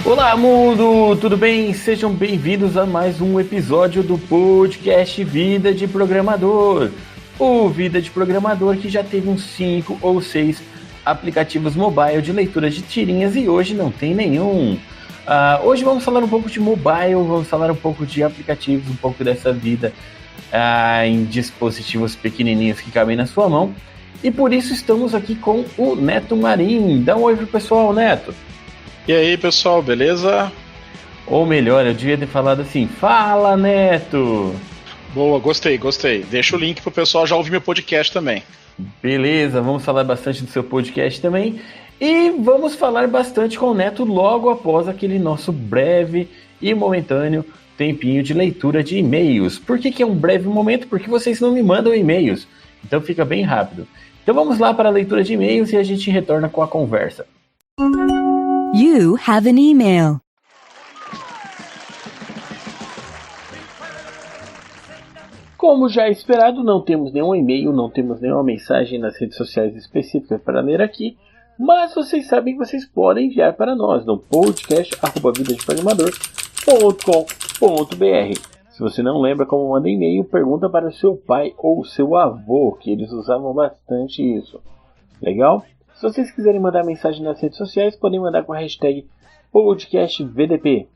Olá, mundo! Tudo bem? Sejam bem-vindos a mais um episódio do podcast Vida de Programador. O Vida de Programador que já teve uns 5 ou 6 aplicativos mobile de leitura de tirinhas e hoje não tem nenhum. Hoje vamos falar um pouco de mobile, vamos falar um pouco de aplicativos, um pouco dessa vida em dispositivos pequenininhos que cabem na sua mão. E por isso estamos aqui com o Neto Marim. Dá um oi pro pessoal, Neto. E aí, pessoal, beleza? Ou melhor, eu devia ter falado assim, fala, Neto! Boa, gostei. Deixa o link pro pessoal já ouvir meu podcast também. Beleza, vamos falar bastante do seu podcast também. E vamos falar bastante com o Neto logo após aquele nosso breve e momentâneo tempinho de leitura de e-mails. Por que é um breve momento? Porque vocês não me mandam e-mails, então fica bem rápido. Então vamos lá para a leitura de e-mails e a gente retorna com a conversa. You have an email. Como já é esperado, não temos nenhum e-mail, não temos nenhuma mensagem nas redes sociais específicas para ler aqui, mas vocês sabem que vocês podem enviar para nós no podcast@vidadeprogramador.com.br. Se você não lembra como manda e-mail, pergunta para o seu pai ou seu avô, que eles usavam bastante isso. Legal? Se vocês quiserem mandar mensagem nas redes sociais, podem mandar com a hashtag podcastvdp,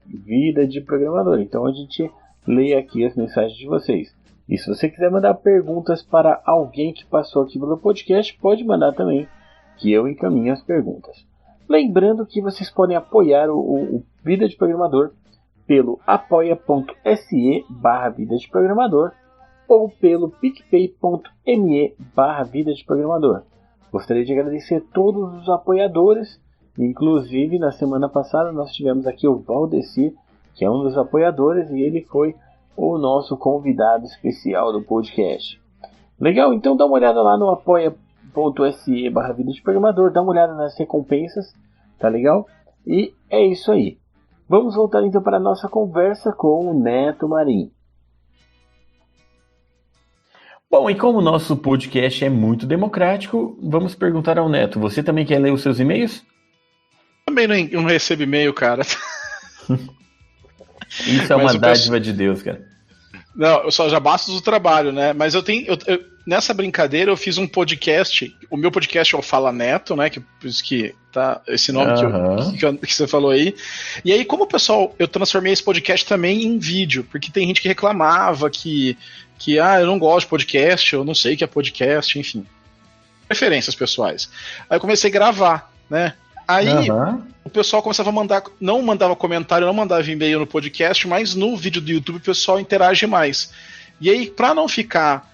Vida de Programador. Então a gente lê aqui as mensagens de vocês. E se você quiser mandar perguntas para alguém que passou aqui pelo podcast, pode mandar também, que eu encaminho as perguntas. Lembrando que vocês podem apoiar o Vida de Programador pelo apoia.se/Vida de Programador ou pelo picpay.me/Vida de Programador. Gostaria de agradecer a todos os apoiadores, inclusive na semana passada nós tivemos aqui o Valdeci, que é um dos apoiadores, e ele foi o nosso convidado especial do podcast. Legal? Então dá uma olhada lá no apoia.se/Vida de Programador, dá uma olhada nas recompensas, tá legal? E é isso aí. Vamos voltar então para a nossa conversa com o Neto Marim. Bom, e como o nosso podcast é muito democrático, vamos perguntar ao Neto, você também quer ler os seus e-mails? Também não recebo e-mail, cara. Isso é uma dádiva de Deus, cara. Não, eu só já basta do trabalho, né? Mas nessa brincadeira eu fiz um podcast. O meu podcast é o Fala Neto, né? Por isso que tá esse nome que você falou aí. E aí, como o pessoal, eu transformei esse podcast também em vídeo, porque tem gente que reclamava que eu não gosto de podcast, eu não sei o que é podcast, enfim. Preferências pessoais. Aí eu comecei a gravar, né? Aí o pessoal começava a não mandava comentário, não mandava e-mail no podcast, mas no vídeo do YouTube o pessoal interage mais. E aí, pra não ficar,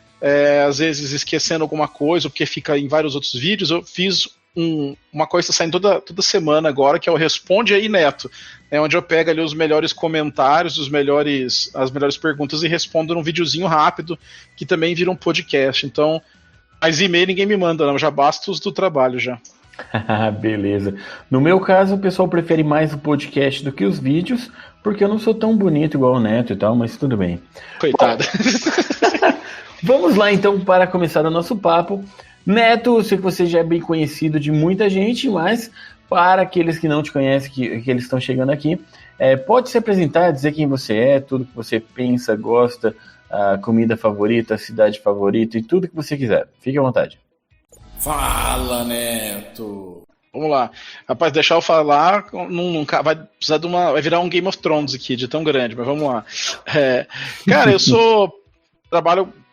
às vezes, esquecendo alguma coisa, porque fica em vários outros vídeos, eu fiz uma coisa que está saindo toda semana agora, que é o Responde Aí Neto, onde eu pego ali os melhores comentários, as melhores perguntas e respondo num videozinho rápido, que também vira um podcast. Então, mais e-mail ninguém me manda, não, já basta os do trabalho já. Beleza. No meu caso, o pessoal prefere mais o podcast do que os vídeos, porque eu não sou tão bonito igual o Neto e tal, mas tudo bem. Coitado. Vamos lá então para começar o nosso papo. Neto, eu sei que você já é bem conhecido de muita gente, mas para aqueles que não te conhecem, que eles estão chegando aqui, pode se apresentar, dizer quem você é, tudo que você pensa, gosta, a comida favorita, a cidade favorita e tudo que você quiser. Fique à vontade. Fala, Neto! Vamos lá. Rapaz, deixar eu falar, vai precisar vai virar um Game of Thrones aqui, de tão grande, mas vamos lá. Cara,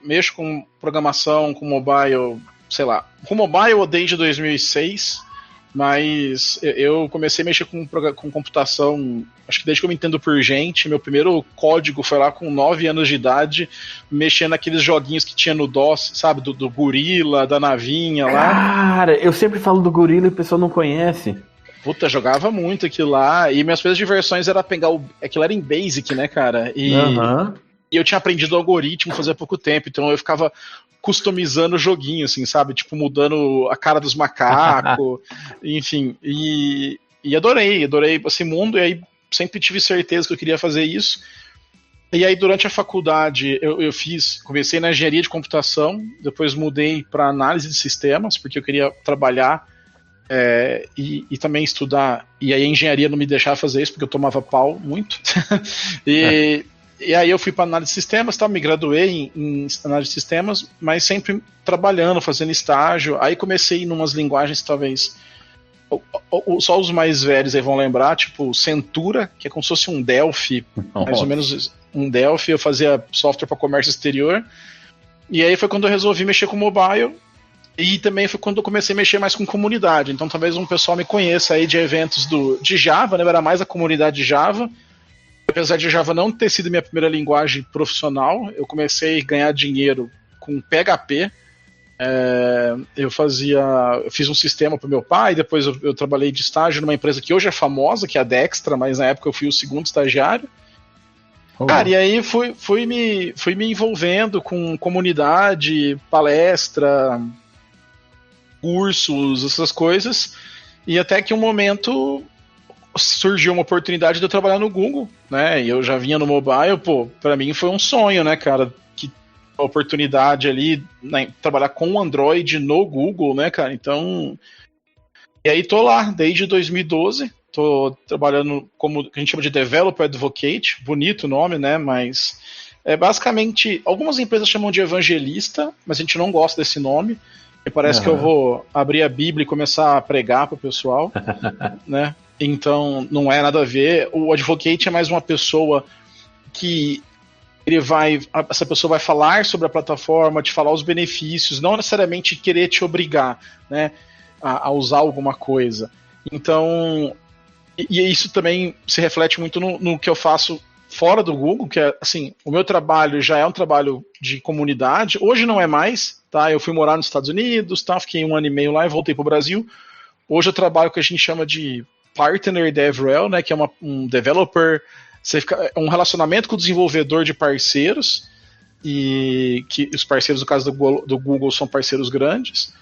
mexo com programação, com mobile, sei lá. Com mobile desde 2006, mas eu comecei a mexer com computação, acho que desde que eu me entendo por gente. Meu primeiro código foi lá com 9 anos de idade, mexendo naqueles joguinhos que tinha no DOS, sabe? Do gorila, da navinha lá. Cara, eu sempre falo do gorila e o pessoal não conhece. Puta, jogava muito aquilo lá. E minhas primeiras diversões era pegar aquilo era em Basic, né, cara? E eu tinha aprendido o algoritmo fazia pouco tempo, então eu ficava customizando o joguinho, assim, sabe? Tipo, mudando a cara dos macacos, enfim. E adorei esse mundo, e aí sempre tive certeza que eu queria fazer isso. E aí, durante a faculdade, comecei na engenharia de computação, depois mudei para análise de sistemas, porque eu queria trabalhar e também estudar, e aí a engenharia não me deixava fazer isso, porque eu tomava pau muito, e aí eu fui para análise de sistemas, me graduei em análise de sistemas, mas sempre trabalhando, fazendo estágio, aí comecei em umas linguagens talvez, só os mais velhos aí vão lembrar, tipo Centura, que é como se fosse um Delphi, mais ou menos um Delphi, eu fazia software para comércio exterior, e aí foi quando eu resolvi mexer com mobile. E também foi quando eu comecei a mexer mais com comunidade. Então talvez um pessoal me conheça aí de eventos de Java, né? Era mais a comunidade de Java. Apesar de Java não ter sido minha primeira linguagem profissional, eu comecei a ganhar dinheiro com PHP. Eu fiz um sistema para o meu pai, depois eu trabalhei de estágio numa empresa que hoje é famosa, que é a Dextra, mas na época eu fui o segundo estagiário. Cara, e aí fui me envolvendo com comunidade, palestra, cursos, essas coisas, e até que um momento surgiu uma oportunidade de eu trabalhar no Google, né, e eu já vinha no mobile, pra mim foi um sonho, né, cara, que a oportunidade ali, né, trabalhar com Android no Google, né, cara, então, e aí tô lá, desde 2012, tô trabalhando como a gente chama de Developer Advocate, bonito o nome, né, mas basicamente, algumas empresas chamam de evangelista, mas a gente não gosta desse nome. E parece que eu vou abrir a Bíblia e começar a pregar pro pessoal, né? Então, não é nada a ver. O advocate é mais uma pessoa que essa pessoa vai falar sobre a plataforma, te falar os benefícios, não necessariamente querer te obrigar, né, a usar alguma coisa. Então, e isso também se reflete muito no que eu faço fora do Google, que é, assim, o meu trabalho já é um trabalho de comunidade, hoje não é mais, tá? Eu fui morar nos Estados Unidos, tá? Fiquei 1 ano e meio lá e voltei pro Brasil. Hoje eu trabalho com o que a gente chama de Partner DevRel, né? Que é um developer, um relacionamento com o desenvolvedor de parceiros, e que os parceiros, no caso do Google, são parceiros grandes,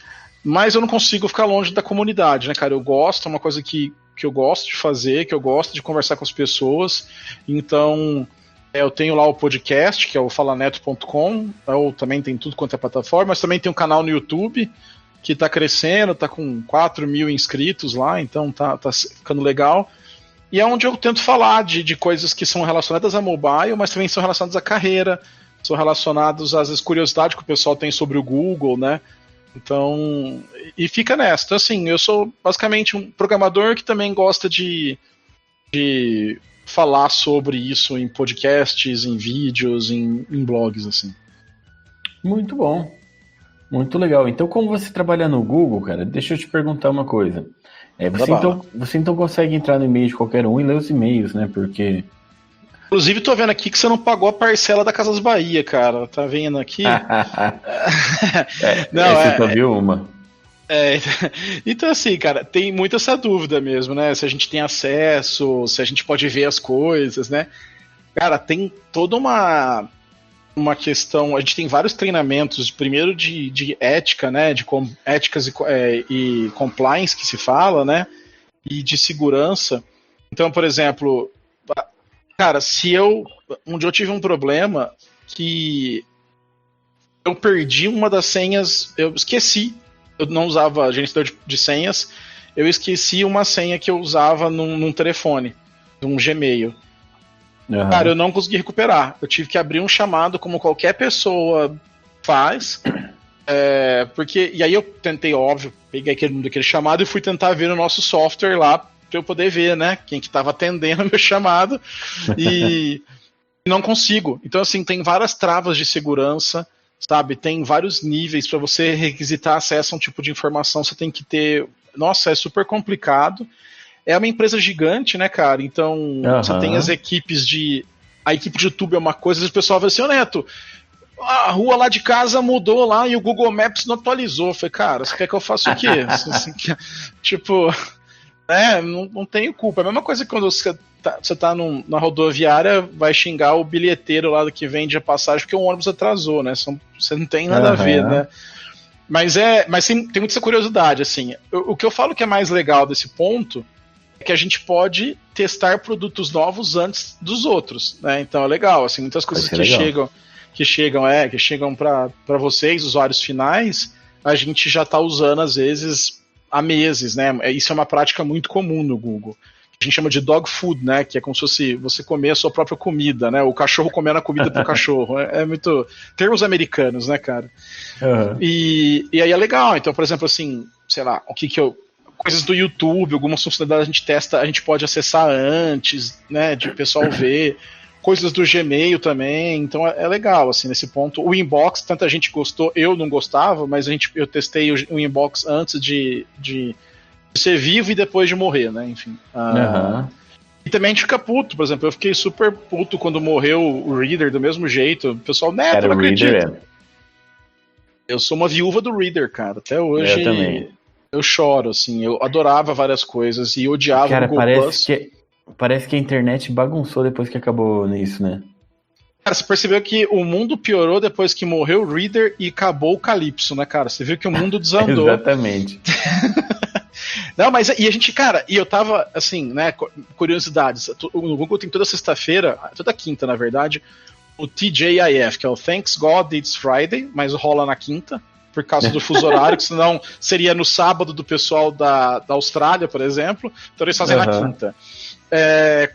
mas eu não consigo ficar longe da comunidade, né, cara? Eu gosto, é uma coisa que eu gosto de fazer, que eu gosto de conversar com as pessoas. Então, eu tenho lá o podcast, que é o falaneto.com, ou também tem tudo quanto é plataforma, mas também tem um canal no YouTube, que tá crescendo, tá com 4 mil inscritos lá, então tá ficando legal. E é onde eu tento falar de coisas que são relacionadas a mobile, mas também são relacionadas à carreira, são relacionados às curiosidades que o pessoal tem sobre o Google, né? Então, e fica nessa. Então, assim, eu sou basicamente um programador que também gosta de falar sobre isso em podcasts, em vídeos, em blogs, assim. Muito bom. Muito legal. Então, como você trabalha no Google, cara, deixa eu te perguntar uma coisa. Você então consegue entrar no e-mail de qualquer um e ler os e-mails, né? Porque... Inclusive, tô vendo aqui que você não pagou a parcela da Casas Bahia, cara. Tá vendo aqui? Você só viu uma. Então, assim, cara, tem muito essa dúvida mesmo, né? Se a gente tem acesso, se a gente pode ver as coisas, né? Cara, tem toda uma questão. A gente tem vários treinamentos, primeiro de ética, né? De éticas e compliance que se fala, né? E de segurança. Então, por exemplo, cara, um dia eu tive um problema que eu perdi uma das senhas, eu esqueci, eu não usava gerenciador de senhas, eu esqueci uma senha que eu usava num telefone, num Gmail. Uhum. Cara, eu não consegui recuperar, eu tive que abrir um chamado como qualquer pessoa faz, e aí eu tentei, óbvio, peguei aquele chamado e fui tentar ver o nosso software lá, para eu poder ver, né, quem que estava atendendo o meu chamado, e não consigo. Então, assim, tem várias travas de segurança, sabe, tem vários níveis para você requisitar acesso a um tipo de informação, você tem que ter... Nossa, é super complicado. É uma empresa gigante, né, cara, então você tem as equipes a equipe de YouTube é uma coisa, o pessoal fala assim, ô Neto, a rua lá de casa mudou lá e o Google Maps não atualizou. Eu falei, cara, você quer que eu faça o quê? Tipo... não tenho culpa. É a mesma coisa que quando você tá na rodoviária, vai xingar o bilheteiro lá que vende a passagem porque o ônibus atrasou, né? Você não tem nada a ver, né? Mas tem muita essa curiosidade, assim. O que eu falo que é mais legal desse ponto é que a gente pode testar produtos novos antes dos outros, né? Então é legal, assim, muitas coisas que chegam para vocês, usuários finais, a gente já tá usando às vezes há meses, né? Isso é uma prática muito comum no Google. A gente chama de dog food, né? Que é como se fosse você comer a sua própria comida, né? O cachorro comendo a comida pro cachorro. É muito... termos americanos, né, cara? Uhum. E aí é legal. Então, por exemplo, assim, sei lá, coisas do YouTube, algumas funcionalidades a gente testa, a gente pode acessar antes, né? De o pessoal ver. Coisas do Gmail também, então é legal, assim, nesse ponto. O Inbox, tanta gente gostou, eu não gostava, mas eu testei o Inbox antes de ser vivo e depois de morrer, né, enfim. E também a gente fica puto, por exemplo, eu fiquei super puto quando morreu o Reader, do mesmo jeito. O pessoal, Neto, não acredito. Eu sou uma viúva do Reader, cara, até hoje. Eu também. Eu choro, assim, eu adorava várias coisas e odiava o Google Plus. Parece que a internet bagunçou depois que acabou nisso, né? Cara, você percebeu que o mundo piorou depois que morreu o Reader e acabou o Calypso, né, cara? Você viu que o mundo desandou. Exatamente. Não, mas e a gente, cara, e eu tava, assim, né, curiosidades. No Google tem toda sexta-feira, toda quinta, na verdade, o TGIF, que é o Thanks God It's Friday, mas rola na quinta, por causa do fuso horário, que senão seria no sábado do pessoal da Austrália, por exemplo. Então eles fazem na quinta.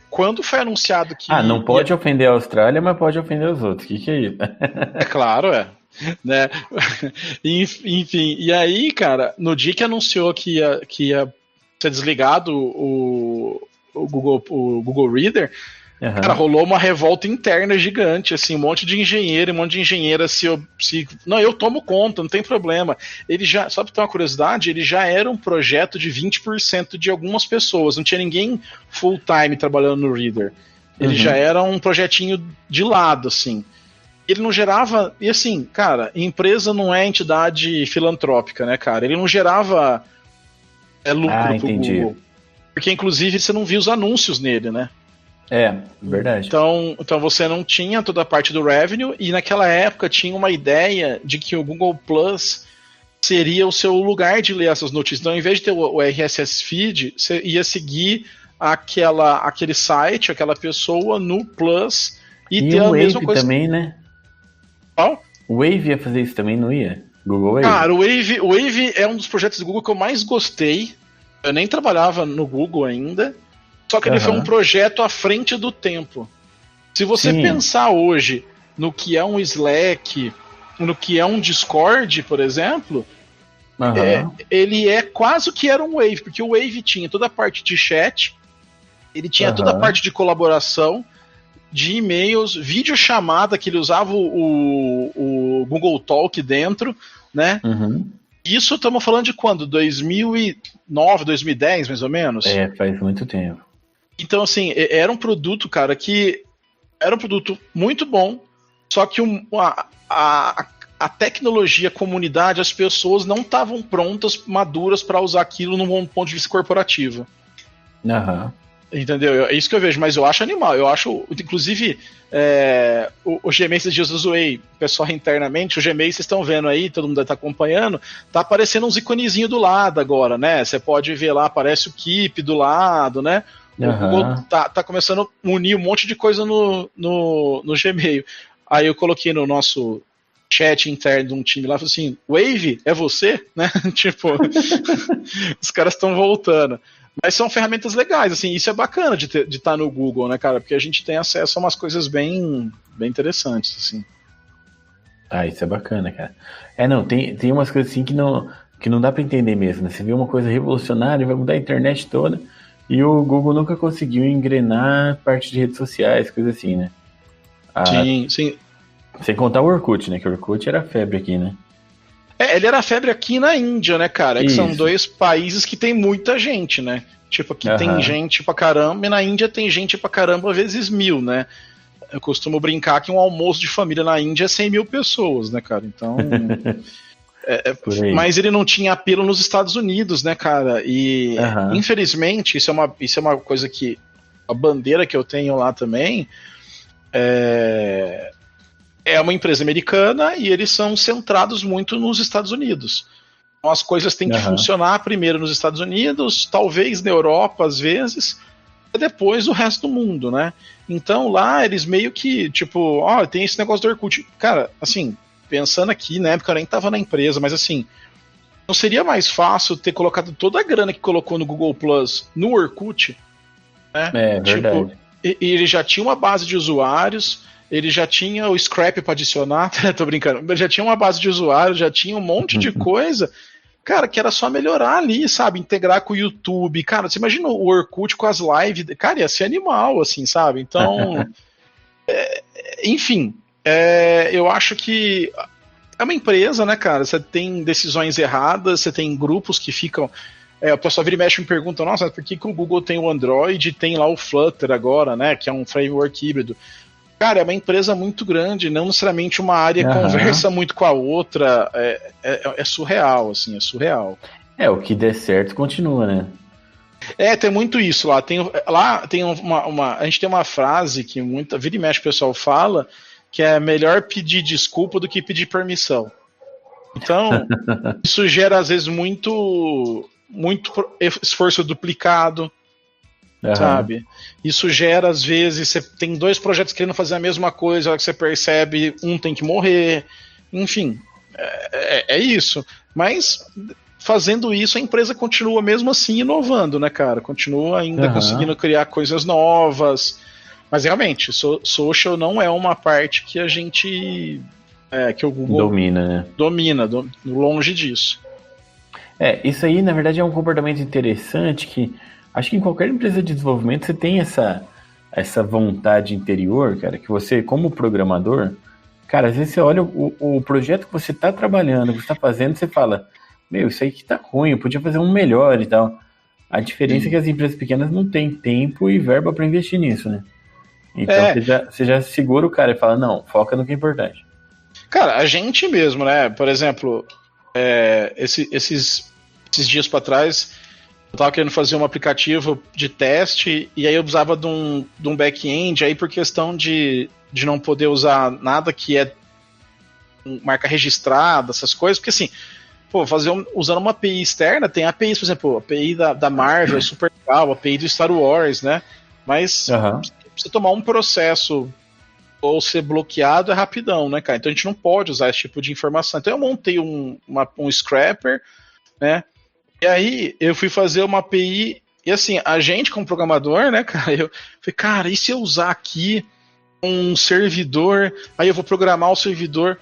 Quando foi anunciado que... não pode ofender a Austrália, mas pode ofender os outros. O que é isso? É claro, né? Enfim, e aí, cara, no dia que anunciou que ia ser desligado o Google Reader, cara, rolou uma revolta interna gigante, assim, um monte de engenheira não, eu tomo conta, não tem problema. Ele já, só pra ter uma curiosidade, ele já era um projeto de 20% de algumas pessoas, não tinha ninguém full time trabalhando no Reader. Ele já era um projetinho de lado, assim. Ele não gerava, e assim, cara, empresa não é entidade filantrópica, né, cara? Ele não gerava lucro pro Google. Porque, inclusive, você não via os anúncios nele, né? Verdade. Então você não tinha toda a parte do revenue, e naquela época tinha uma ideia de que o Google Plus seria o seu lugar de ler essas notícias. Então, ao invés de ter o RSS Feed, você ia seguir aquele site, aquela pessoa no Plus e ter a mesma coisa. Também, né? Qual? O Wave ia fazer isso também, não ia? Google Wave? Cara, o Wave é um dos projetos do Google que eu mais gostei. Eu nem trabalhava no Google ainda. Só que ele foi um projeto à frente do tempo. Se você pensar hoje no que é um Slack, no que é um Discord, por exemplo, ele é quase o que era um Wave, porque o Wave tinha toda a parte de chat, ele tinha toda a parte de colaboração, de e-mails, videochamada, que ele usava o Google Talk dentro, né? Isso estamos falando de quando? 2009, 2010, mais ou menos? Faz muito tempo. Então, assim, era um produto, cara, que era um produto muito bom, só que a tecnologia, a comunidade, as pessoas não estavam prontas, maduras para usar aquilo num ponto de vista corporativo. Entendeu? É isso que eu vejo, mas eu acho animal. Eu acho, inclusive, o Gmail, esses dias eu zoei o pessoal internamente. O Gmail, vocês estão vendo aí, todo mundo está acompanhando, tá aparecendo uns iconezinhos do lado agora, né? Você pode ver lá, aparece o Keep do lado, né? O Google tá começando a unir um monte de coisa no Gmail. Aí eu coloquei no nosso chat interno de um time lá, falei assim, Wave, é você? Né? Tipo, os caras estão voltando. Mas são ferramentas legais, assim, isso é bacana de estar no Google, né, cara? Porque a gente tem acesso a umas coisas bem interessantes, assim. Isso é bacana, cara. Tem umas coisas assim que não dá pra entender mesmo, né? Você vê uma coisa revolucionária, vai mudar a internet toda, e o Google nunca conseguiu engrenar parte de redes sociais, coisa assim, né? Sim. Sem contar o Orkut, né? Que o Orkut era febre aqui, né? Ele era febre aqui na Índia, né, cara? Que são dois países que tem muita gente, né? Tipo, aqui tem gente pra caramba, e na Índia tem gente pra caramba vezes 1000, né? Eu costumo brincar que um almoço de família na Índia é 100 mil pessoas, né, cara? Então... mas ele não tinha apelo nos Estados Unidos, né, cara? E, infelizmente, isso é uma coisa que... A bandeira que eu tenho lá também... É uma empresa americana e eles são centrados muito nos Estados Unidos. Então as coisas têm que funcionar primeiro nos Estados Unidos, talvez na Europa às vezes, e depois o resto do mundo, né? Então lá eles meio que, tipo, tem esse negócio do Orkut. Cara, assim, pensando aqui, na época eu nem tava na empresa, mas assim, não seria mais fácil ter colocado toda a grana que colocou no Google Plus no Orkut? Né? Verdade. E ele já tinha uma base de usuários, ele já tinha o scrap para adicionar, tô brincando, ele já tinha uma base de usuários, já tinha um monte de coisa, cara, que era só melhorar ali, sabe? Integrar com o YouTube. Cara, você imagina o Orkut com as lives, cara, ia ser animal, assim, sabe? Então, enfim, eu acho que é uma empresa, né, cara? Você tem decisões erradas, você tem grupos que ficam. O pessoal vira e mexe e me pergunta, nossa, por que o Google tem o Android e tem lá o Flutter agora, né? Que é um framework híbrido. Cara, é uma empresa muito grande, não necessariamente uma área conversa muito com a outra. É surreal, assim, é surreal. O que der certo continua, né? Tem muito isso lá. Lá tem a gente tem uma frase que vira e mexe o pessoal fala, que é melhor pedir desculpa do que pedir permissão. Então, isso gera, às vezes, muito esforço duplicado, sabe? Isso gera, às vezes, você tem 2 projetos querendo fazer a mesma coisa, a hora que você percebe, um tem que morrer. Enfim, é isso. Mas, fazendo isso, a empresa continua, mesmo assim, inovando, né, cara? Continua ainda conseguindo criar coisas novas. Mas realmente, social não é uma parte que a gente. Que o Google domina, né? Domina, longe disso. Isso aí, na verdade, é um comportamento interessante que acho que em qualquer empresa de desenvolvimento você tem essa vontade interior, cara, que você, como programador, cara, às vezes você olha o projeto que você está trabalhando, que você está fazendo, você fala, isso aí que tá ruim, eu podia fazer um melhor e tal. A diferença é que as empresas pequenas não têm tempo e verba para investir nisso, né? Então você já segura o cara e fala, não, foca no que é importante. Cara, a gente mesmo, né? Por exemplo, esses dias para trás, eu tava querendo fazer um aplicativo de teste e aí eu usava de um back-end, aí por questão de não poder usar nada que é marca registrada, essas coisas, porque assim, usando uma API externa, tem APIs, por exemplo, a API da Marvel é super legal, a API do Star Wars, né? Mas você tomar um processo ou ser bloqueado é rapidão, né, cara? Então a gente não pode usar esse tipo de informação. Então eu montei um scrapper, né? E aí eu fui fazer uma API, e assim, a gente como programador, né, cara, eu falei, cara, e se eu usar aqui um servidor, aí eu vou programar o servidor?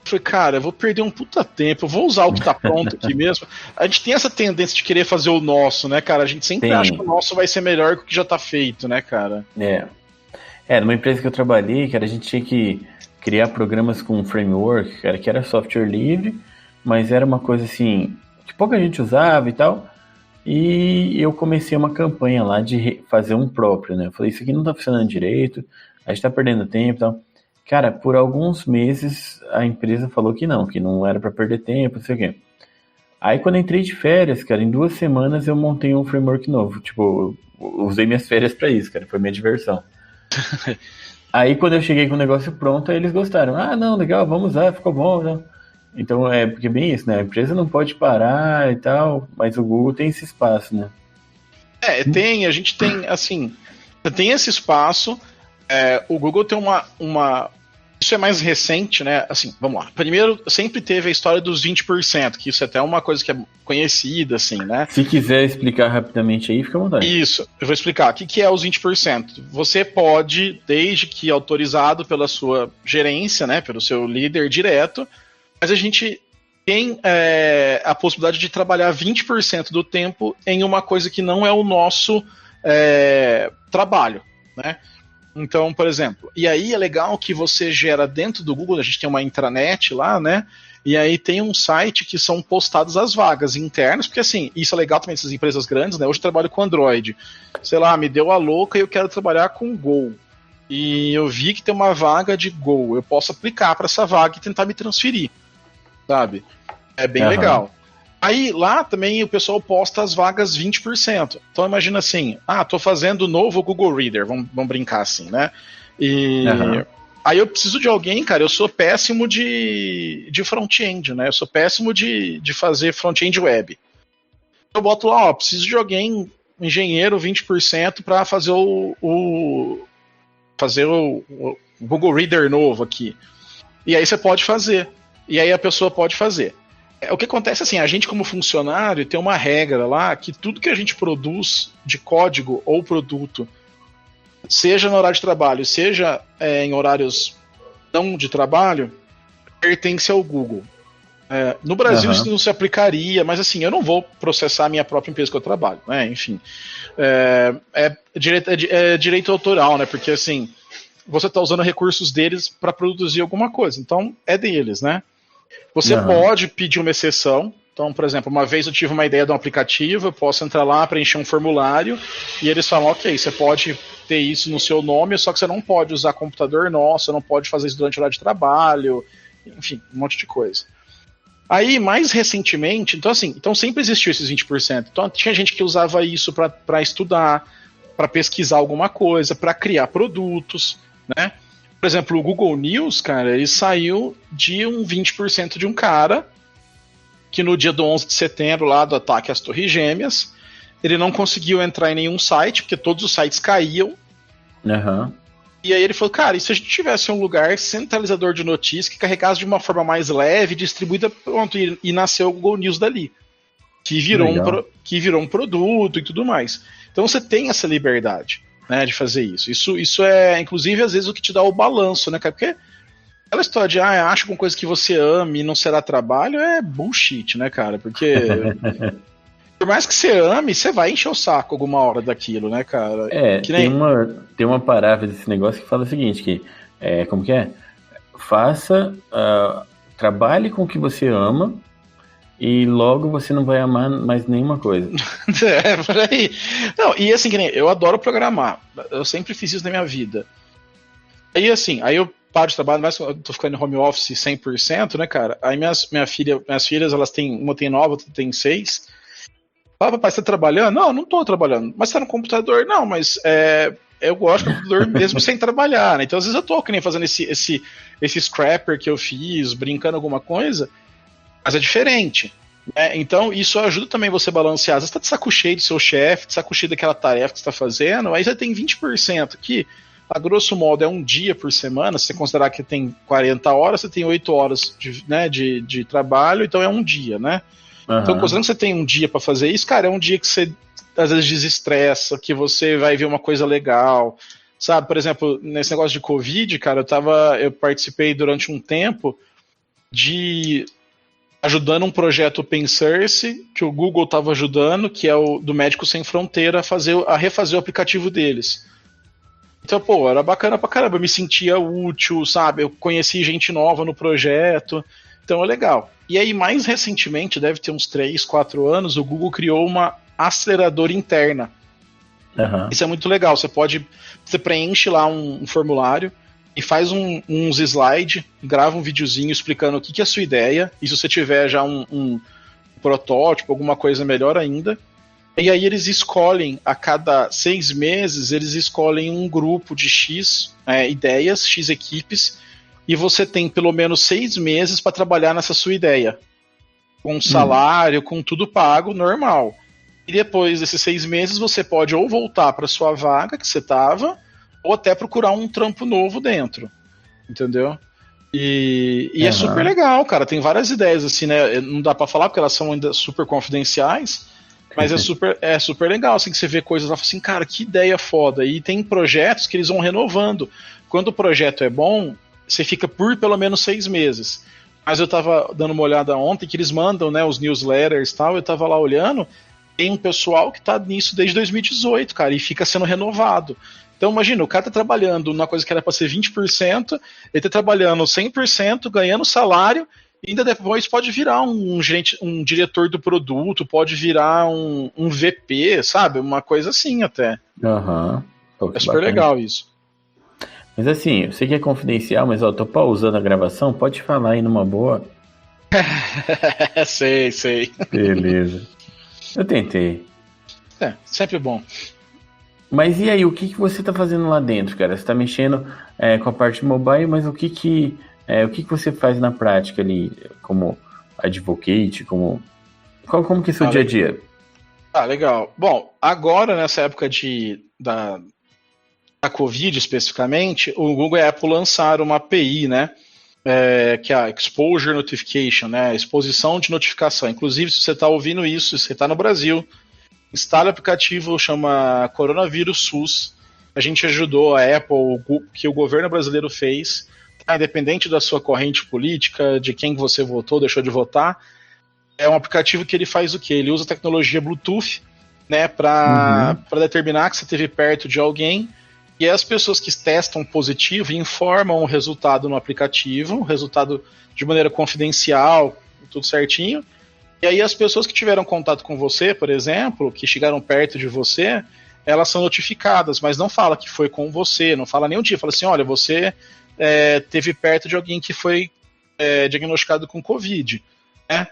Eu falei, cara, eu vou perder um puta tempo, eu vou usar o que tá pronto aqui mesmo. A gente tem essa tendência de querer fazer o nosso, né, cara? A gente sempre acha que o nosso vai ser melhor que o que já tá feito, né, cara? Numa empresa que eu trabalhei, cara, a gente tinha que criar programas com framework, cara, que era software livre, mas era uma coisa assim, que pouca gente usava e tal, e eu comecei uma campanha lá de fazer um próprio, né? Eu falei, isso aqui não tá funcionando direito, a gente tá perdendo tempo e tal. Cara, por alguns meses a empresa falou que não era para perder tempo, não sei o quê. Aí quando eu entrei de férias, cara, em 2 semanas eu montei um framework novo. Tipo, eu usei minhas férias para isso, cara, foi minha diversão. Aí quando eu cheguei com o negócio pronto, aí eles gostaram. Ah, não, legal, vamos usar, ficou bom, né? Então porque é bem isso, né? A empresa não pode parar e tal, mas o Google tem esse espaço, né? A gente tem, assim, tem esse espaço. O Google tem uma. Isso é mais recente, né? Assim, vamos lá. Primeiro, sempre teve a história dos 20%, que isso é até uma coisa que é conhecida, assim, né? Se quiser explicar rapidamente aí, fica à vontade. Isso, eu vou explicar. O que é os 20%? Você pode, desde que autorizado pela sua gerência, né? Pelo seu líder direto, mas a gente tem a possibilidade de trabalhar 20% do tempo em uma coisa que não é o nosso trabalho, né? Então, por exemplo, e aí é legal que você gera dentro do Google, a gente tem uma intranet lá, né? E aí tem um site que são postadas as vagas internas, porque assim, isso é legal também dessas empresas grandes, né? Hoje eu trabalho com Android. Sei lá, me deu a louca e eu quero trabalhar com Go. E eu vi que tem uma vaga de Go. Eu posso aplicar para essa vaga e tentar me transferir, sabe? É bem legal. Aí lá também o pessoal posta as vagas 20%. Então imagina assim, tô fazendo o novo Google Reader, vamos brincar assim, né? E aí eu preciso de alguém, cara, eu sou péssimo de front-end, né? Eu sou péssimo de fazer front-end web. Eu boto lá, preciso de alguém, engenheiro 20% para fazer o Google Reader novo aqui. E aí você pode fazer. E aí a pessoa pode fazer. O que acontece assim, a gente como funcionário tem uma regra lá que tudo que a gente produz de código ou produto, seja no horário de trabalho, seja em horários não de trabalho, pertence ao Google. No Brasil isso não se aplicaria, mas assim, eu não vou processar a minha própria empresa que eu trabalho, né? Enfim, é direito autoral, né? Porque assim, você está usando recursos deles para produzir alguma coisa, então é deles, né? Você pode pedir uma exceção. Então, por exemplo, uma vez eu tive uma ideia de um aplicativo, eu posso entrar lá, preencher um formulário, e eles falam, ok, você pode ter isso no seu nome, só que você não pode usar computador nosso, você não pode fazer isso durante o horário de trabalho, enfim, um monte de coisa. Aí, mais recentemente, então sempre existiu esses 20%. Então, tinha gente que usava isso para estudar, para pesquisar alguma coisa, para criar produtos, né? Por exemplo, o Google News, cara, ele saiu de um 20% de um cara que no dia do 11 de setembro, lá do ataque às Torres Gêmeas, ele não conseguiu entrar em nenhum site, porque todos os sites caíam. E aí ele falou, cara, e se a gente tivesse um lugar centralizador de notícias que carregasse de uma forma mais leve, distribuída, pronto, e nasceu o Google News dali. Que virou um produto e tudo mais. Então você tem essa liberdade, né, de fazer isso. Isso é, inclusive, às vezes o que te dá o balanço, né, cara? Porque aquela história de, acha que uma coisa que você ama e não será trabalho é bullshit, né, cara? Porque por mais que você ame, você vai encher o saco alguma hora daquilo, né, cara? Tem uma parábola desse negócio que fala o seguinte, que, como que é? Trabalhe com o que você ama e logo você não vai amar mais nenhuma coisa. Por aí. Não, e assim, eu adoro programar. Eu sempre fiz isso na minha vida. Aí eu paro de trabalho, mas eu tô ficando em home office 100%, né, cara? Aí minhas filhas, elas têm, uma tem 9, outra tem 6. Fala, papai, você tá trabalhando? Não, não tô trabalhando. Mas você tá no computador? Não, mas eu gosto do computador mesmo sem trabalhar, né? Então às vezes eu tô que nem fazendo esse scrapper que eu fiz, brincando alguma coisa, mas é diferente, né? Então isso ajuda também você a balancear. Às vezes você tá de saco cheio do seu chefe, de saco cheio daquela tarefa que você tá fazendo, aí você tem 20% que, a grosso modo, é um dia por semana. Se você considerar que tem 40 horas, você tem 8 horas de trabalho, então é um dia, né? Então, considerando que você tem um dia para fazer isso, cara, é um dia que você às vezes desestressa, que você vai ver uma coisa legal, sabe? Por exemplo, nesse negócio de Covid, cara, eu participei durante um tempo de ajudando um projeto Open Source que o Google estava ajudando, que é o do Médicos Sem Fronteira, a refazer o aplicativo deles. Então, era bacana pra caramba, eu me sentia útil, sabe? Eu conheci gente nova no projeto, então é legal. E aí, mais recentemente, deve ter uns 3, 4 anos, o Google criou uma aceleradora interna. Isso é muito legal. Você preenche lá um formulário e faz uns slides, grava um videozinho explicando o que é a sua ideia, e se você tiver já um protótipo, alguma coisa melhor ainda. E aí eles escolhem, a cada 6 meses, eles escolhem um grupo de X ideias, X equipes, e você tem pelo menos 6 meses para trabalhar nessa sua ideia. Com salário, com tudo pago, normal. E depois desses 6 meses, você pode ou voltar para sua vaga que você estava, ou até procurar um trampo novo dentro. Entendeu? E é super legal, cara. Tem várias ideias, assim, né? Não dá para falar porque elas são ainda super confidenciais, mas é super legal, assim, que você vê coisas lá, assim, cara, que ideia foda. E tem projetos que eles vão renovando. Quando o projeto é bom, você fica por pelo menos 6 meses. Mas eu tava dando uma olhada ontem, que eles mandam, né, os newsletters e tal, eu tava lá olhando, tem um pessoal que tá nisso desde 2018, cara, e fica sendo renovado. Então imagina, o cara tá trabalhando numa coisa que era para ser 20%, ele tá trabalhando 100%, ganhando salário, e ainda depois pode virar um diretor do produto, pode virar um VP, sabe? Uma coisa assim até. É super legal isso. Mas assim, eu sei que é confidencial, mas tô pausando a gravação, pode falar aí numa boa. Sei. Beleza. Eu tentei. Sempre bom. Mas e aí, o que você tá fazendo lá dentro, cara? Você tá mexendo com a parte mobile, mas o que você faz na prática ali, como advocate, como que é o seu dia a dia? Legal. Bom, agora nessa época da Covid especificamente, o Google e a Apple lançaram uma API, né? que é a Exposure Notification, né? Exposição de notificação. Inclusive, se você está ouvindo isso, se você está no Brasil, instale o aplicativo, chama Coronavírus SUS. A gente ajudou a Apple, que o governo brasileiro fez, tá? Independente da sua corrente política, de quem você votou, deixou de votar. É um aplicativo que ele faz o quê? Ele usa tecnologia Bluetooth, né, para determinar que você esteve perto de alguém. E as pessoas que testam positivo informam o resultado no aplicativo, o resultado de maneira confidencial, tudo certinho. E aí as pessoas que tiveram contato com você, por exemplo, que chegaram perto de você, elas são notificadas, mas não fala que foi com você, não fala nem um dia, fala assim, olha, você esteve perto de alguém que foi diagnosticado com Covid, né?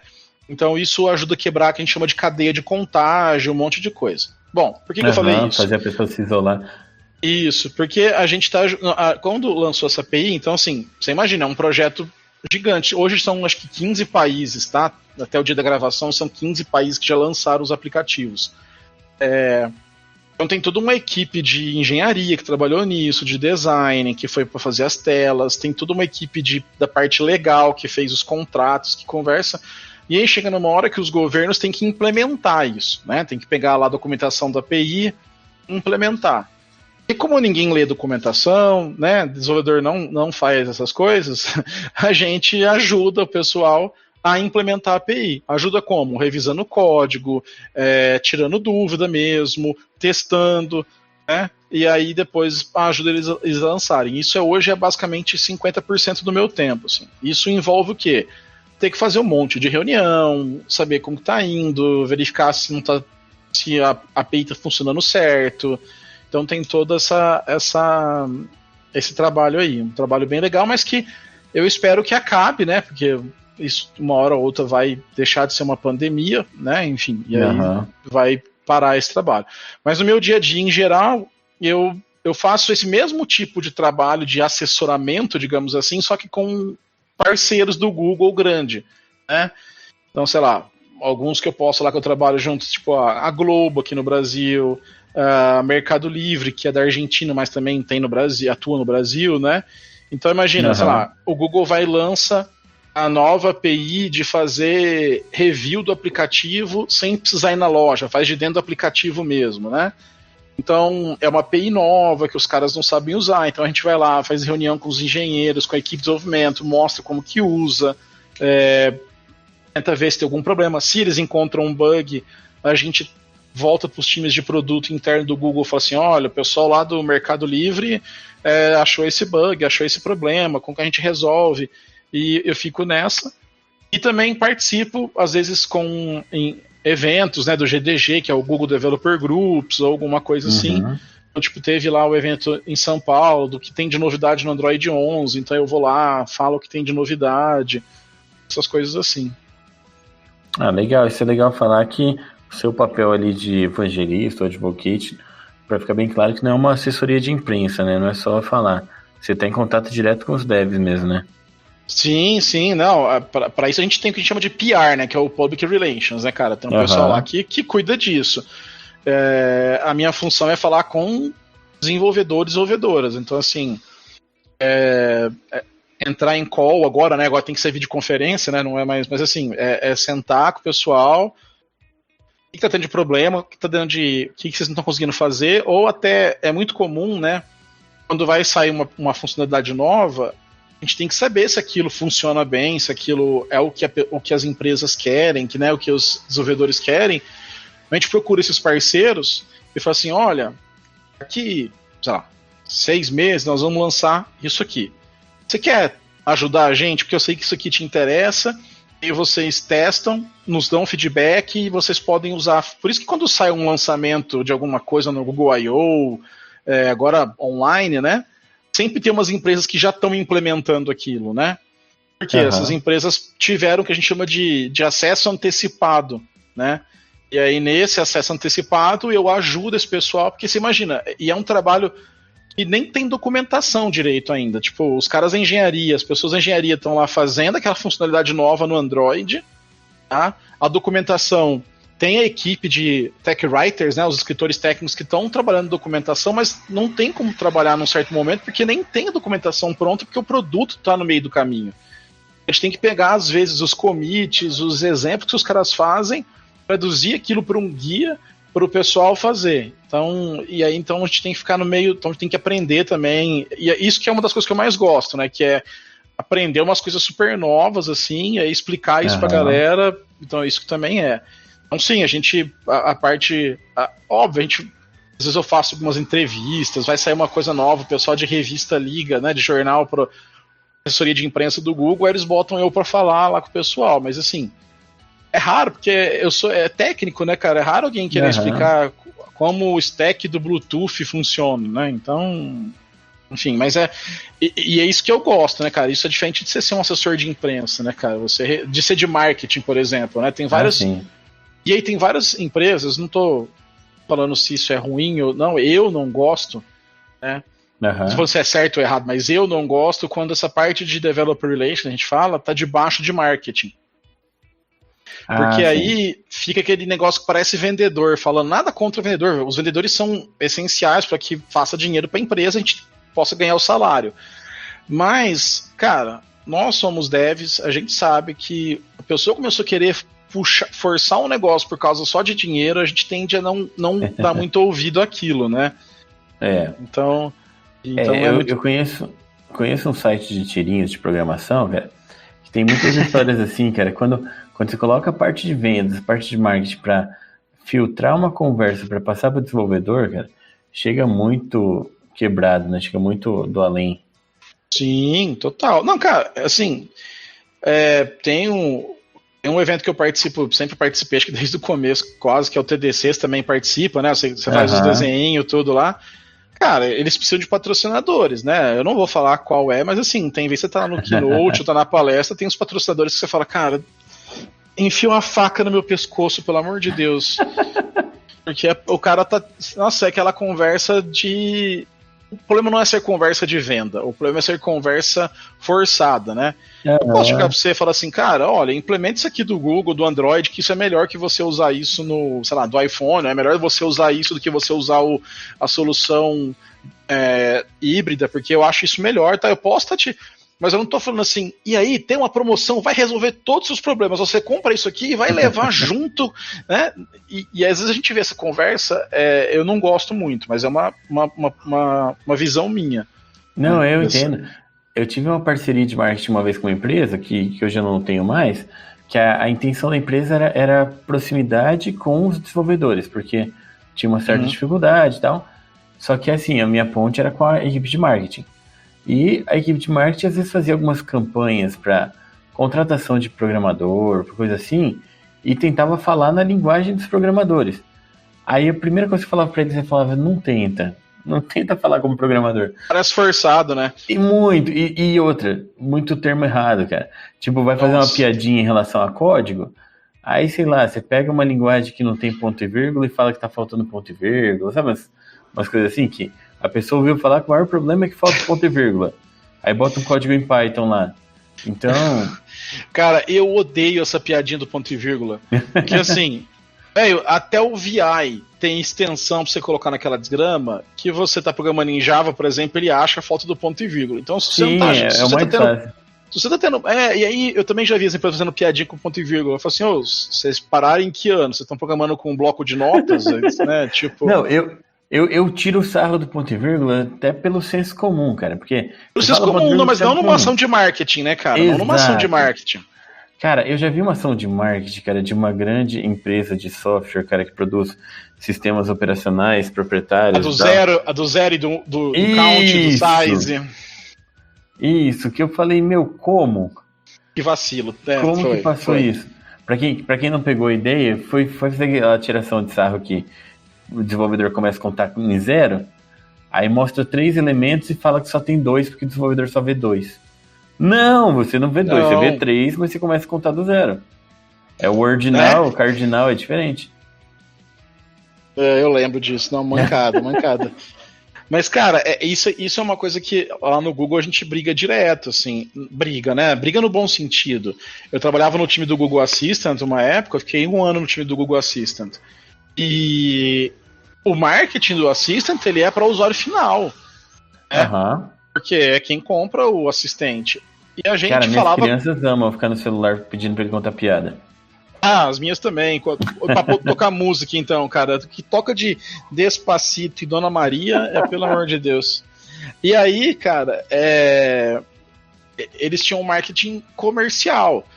Então isso ajuda a quebrar o que a gente chama de cadeia de contágio, um monte de coisa. Bom, por que eu falei isso? Fazer a pessoa se isolar. Isso, porque a gente tá. Quando lançou essa API, então assim, você imagina, é um projeto gigante. Hoje são acho que 15 países, tá? Até o dia da gravação são 15 países que já lançaram os aplicativos. Então tem toda uma equipe de engenharia que trabalhou nisso, de design, que foi para fazer as telas, tem toda uma equipe da parte legal que fez os contratos, que conversa. E aí chega numa hora que os governos têm que implementar isso, né? Tem que pegar lá a documentação da API e implementar. E como ninguém lê documentação, né, desenvolvedor não faz essas coisas, a gente ajuda o pessoal a implementar a API. Ajuda como? Revisando o código, tirando dúvida mesmo, testando, né, e aí depois ajuda eles a lançarem. Isso hoje é basicamente 50% do meu tempo. Assim. Isso envolve o quê? Ter que fazer um monte de reunião, saber como está indo, verificar se a API está funcionando certo. Então tem todo esse trabalho aí, um trabalho bem legal, mas que eu espero que acabe, né? Porque isso uma hora ou outra vai deixar de ser uma pandemia, né? Enfim, e aí vai parar esse trabalho. Mas no meu dia a dia, em geral, eu faço esse mesmo tipo de trabalho de assessoramento, digamos assim, só que com parceiros do Google grande, né? Então, sei lá, alguns que eu posso lá que eu trabalho junto, tipo a Globo aqui no Brasil, Mercado Livre, que é da Argentina, mas também tem no Brasil, atua no Brasil, né? Então imagina, sei lá, o Google vai e lança a nova API de fazer review do aplicativo sem precisar ir na loja, faz de dentro do aplicativo mesmo, né? Então é uma API nova que os caras não sabem usar, então a gente vai lá, faz reunião com os engenheiros, com a equipe de desenvolvimento, mostra como que usa, tenta ver se tem algum problema. Se eles encontram um bug, a gente volta para os times de produto interno do Google e fala assim, olha, o pessoal lá do Mercado Livre achou esse bug, achou esse problema, como que a gente resolve? E eu fico nessa. E também participo, às vezes, em eventos, né, do GDG, que é o Google Developer Groups, ou alguma coisa assim. Então, tipo, teve lá o evento em São Paulo, do que tem de novidade no Android 11, então eu vou lá, falo o que tem de novidade, essas coisas assim. Ah, legal, isso é legal falar que o seu papel ali de evangelista ou advocate, para ficar bem claro que não é uma assessoria de imprensa, né? Não é só falar. Você está em contato direto com os devs mesmo, né? Sim, não. Para isso a gente tem o que a gente chama de PR, né? Que é o Public Relations, né, cara? Tem um pessoal lá que cuida disso. A minha função é falar com desenvolvedores e desenvolvedoras. Então, assim, entrar em call agora, né? Agora tem que ser videoconferência, né? Não é mais, mas assim, sentar com o pessoal. O que tá tendo de problema, o que vocês não estão conseguindo fazer, ou até é muito comum, né, quando vai sair uma funcionalidade nova, a gente tem que saber se aquilo funciona bem, se aquilo é o que as empresas querem, né, o que os desenvolvedores querem. A gente procura esses parceiros e fala assim, olha, daqui, sei lá, 6 meses nós vamos lançar isso aqui. Você quer ajudar a gente, porque eu sei que isso aqui te interessa, e vocês testam, nos dão feedback e vocês podem usar. Por isso que quando sai um lançamento de alguma coisa no Google I.O., agora online, né? Sempre tem umas empresas que já estão implementando aquilo, né? Porque essas empresas tiveram o que a gente chama de acesso antecipado, né? E aí nesse acesso antecipado eu ajudo esse pessoal, porque você imagina, e é um trabalho que nem tem documentação direito ainda. Tipo, os caras da engenharia, as pessoas da engenharia estão lá fazendo aquela funcionalidade nova no Android, tá? A documentação tem a equipe de tech writers, né, os escritores técnicos que estão trabalhando documentação, mas não tem como trabalhar num certo momento, porque nem tem a documentação pronta, porque o produto está no meio do caminho. A gente tem que pegar, às vezes, os commits, os exemplos que os caras fazem, traduzir aquilo para um guia para o pessoal fazer. Então, então a gente tem que ficar no meio, então a gente tem que aprender também. E isso que é uma das coisas que eu mais gosto, né? Que é aprender umas coisas super novas, assim, e explicar isso pra galera. Então, isso que também é. Então, sim, a gente, óbvio, às vezes eu faço algumas entrevistas, vai sair uma coisa nova, o pessoal de revista liga, né, de jornal para assessoria de imprensa do Google, aí eles botam eu para falar lá com o pessoal, mas assim, é raro, porque eu sou técnico, né, cara, é raro alguém querer explicar como o stack do Bluetooth funciona, né, então... Enfim, mas e é isso que eu gosto, né, cara? Isso é diferente de você ser um assessor de imprensa, né, cara? De ser de marketing, por exemplo, né? Tem várias. E aí tem várias empresas, não tô falando se isso é ruim ou não, eu não gosto, né? Se você é certo ou errado, mas eu não gosto quando essa parte de developer relations, a gente fala, tá debaixo de marketing. Porque aí fica aquele negócio que parece vendedor, falando nada contra o vendedor. Os vendedores são essenciais para que faça dinheiro para a empresa, a gente possa ganhar o salário. Mas, cara, nós somos devs, a gente sabe que a pessoa começou a querer forçar um negócio por causa só de dinheiro, a gente tende a não dar muito ouvido àquilo, né? Então eu conheço um site de tirinhos de programação, cara, que tem muitas histórias assim, cara, quando você coloca a parte de vendas, a parte de marketing para filtrar uma conversa para passar para o desenvolvedor, cara, chega muito quebrado, né? Chega muito do além. Sim, total. Não, cara, assim, tem um evento que eu participo, sempre participei, acho que desde o começo, quase, que é o TDC, você também participa, né? Você faz os desenhinhos, tudo lá. Cara, eles precisam de patrocinadores, né? Eu não vou falar qual é, mas assim, tem vez que você tá no keynote ou tá na palestra, tem os patrocinadores que você fala, cara, enfia uma faca no meu pescoço, pelo amor de Deus. Porque o cara tá... Nossa, é aquela conversa de... O problema não é ser conversa de venda, o problema é ser conversa forçada, né? Eu posso chegar pra você e falar assim, cara, olha, implementa isso aqui do Google, do Android, que isso é melhor que você usar isso no, sei lá, do iPhone, é melhor você usar isso do que você usar a solução híbrida, porque eu acho isso melhor, tá? Eu posso estar Mas eu não tô falando assim, e aí, tem uma promoção, vai resolver todos os problemas, você compra isso aqui e vai levar junto, né? E às vezes a gente vê essa conversa, eu não gosto muito, mas é uma visão minha. Não, eu entendo. Eu tive uma parceria de marketing uma vez com uma empresa, que hoje eu não tenho mais, que a intenção da empresa era proximidade com os desenvolvedores, porque tinha uma certa dificuldade e tal, só que assim, a minha ponte era com a equipe de marketing. E a equipe de marketing às vezes fazia algumas campanhas para contratação de programador, coisa assim, e tentava falar na linguagem dos programadores. Aí a primeira coisa que eu falava para eles, eu falava, não tenta falar como programador. Parece forçado, né? E muito, e outra, muito termo errado, cara. Tipo, vai fazer uma piadinha em relação a código, aí sei lá, você pega uma linguagem que não tem ponto e vírgula e fala que tá faltando ponto e vírgula, sabe umas coisas assim que... A pessoa ouviu falar que o maior problema é que falta ponto e vírgula. Aí bota um código em Python lá. Então... Cara, eu odeio essa piadinha do ponto e vírgula. Porque assim, até o VI tem extensão pra você colocar naquela desgrama que você tá programando em Java, por exemplo, ele acha a falta do ponto e vírgula. Então se você não tá... Se você tá tendo... e aí eu também já vi as empresas fazendo piadinha com ponto e vírgula. Eu falo assim, vocês pararam em que ano? Vocês estão programando com um bloco de notas? Né? Tipo... Não, eu tiro o sarro do ponto e vírgula até pelo senso comum, cara, porque... Pelo senso comum, não, mas não numa ação de marketing, né, cara? Exato. Não numa ação de marketing. Cara, eu já vi uma ação de marketing, cara, de uma grande empresa de software, cara, que produz sistemas operacionais proprietários. A do zero e do count, do size. Isso, que eu falei, como? Que vacilo. Que passou isso? Pra quem não pegou a ideia, foi fazer aquela tiração de sarro que o desenvolvedor começa a contar em 0, aí mostra 3 elementos e fala que só tem 2, porque o desenvolvedor só vê 2. Não, você não vê 2, você vê 3, mas você começa a contar do 0. É o ordinal, o cardinal é diferente. Eu lembro disso, não, mancada. Mas, cara, isso é uma coisa que lá no Google a gente briga direto, assim. Briga, né? Briga no bom sentido. Eu trabalhava no time do Google Assistant uma época, eu fiquei 1 ano no time do Google Assistant. E o marketing do Assistant, ele é para o usuário final. Né? Porque é quem compra o assistente. E a gente falava... Minhas crianças amam ficar no celular pedindo pra ele contar piada. As minhas também. Pra tocar música, então, cara. Que toca de Despacito e Dona Maria, pelo amor de Deus. E aí, cara, eles tinham um marketing comercial.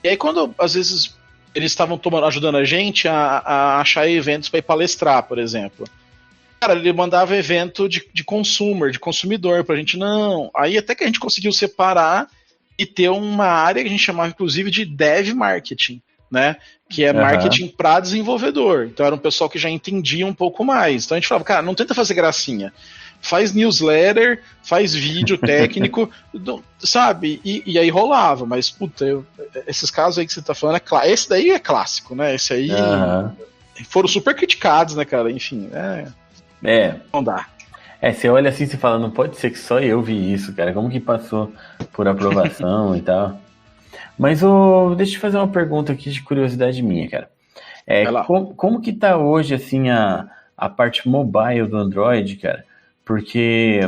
E aí, quando, às vezes, eles estavam ajudando a gente a achar eventos para ir palestrar, por exemplo. Cara, ele mandava evento de consumidor pra gente. Não. Aí até que a gente conseguiu separar e ter uma área que a gente chamava, inclusive, de Dev Marketing. Né? Que é marketing para desenvolvedor. Então era um pessoal que já entendia um pouco mais. Então a gente falava, cara, não tenta fazer gracinha. Faz newsletter, faz vídeo técnico, sabe? E aí rolava. Mas, puta, esses casos aí que você tá falando, esse daí é clássico, né? Esse aí foram super criticados, né, cara? Enfim, não dá. Você olha assim e fala, não pode ser que só eu vi isso, cara. Como que passou por aprovação e tal? Mas deixa eu te fazer uma pergunta aqui de curiosidade minha, cara. Como que tá hoje, assim, a parte mobile do Android, cara? Porque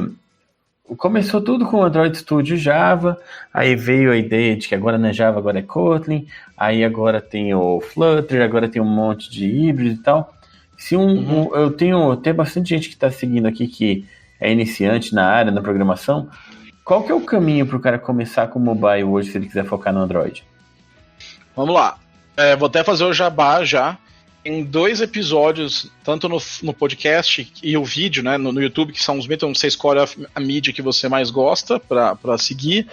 começou tudo com o Android Studio Java, aí veio a ideia de que agora não é Java, agora é Kotlin, aí agora tem o Flutter, agora tem um monte de híbrido e tal. Eu tenho até bastante gente que está seguindo aqui que é iniciante na área, na programação. Qual que é o caminho para o cara começar com o mobile hoje, se ele quiser focar no Android? Vamos lá. Vou até fazer o jabá já. Em 2 episódios, tanto no podcast e o vídeo, né, no YouTube, que são os então você escolhe a mídia que você mais gosta para seguir.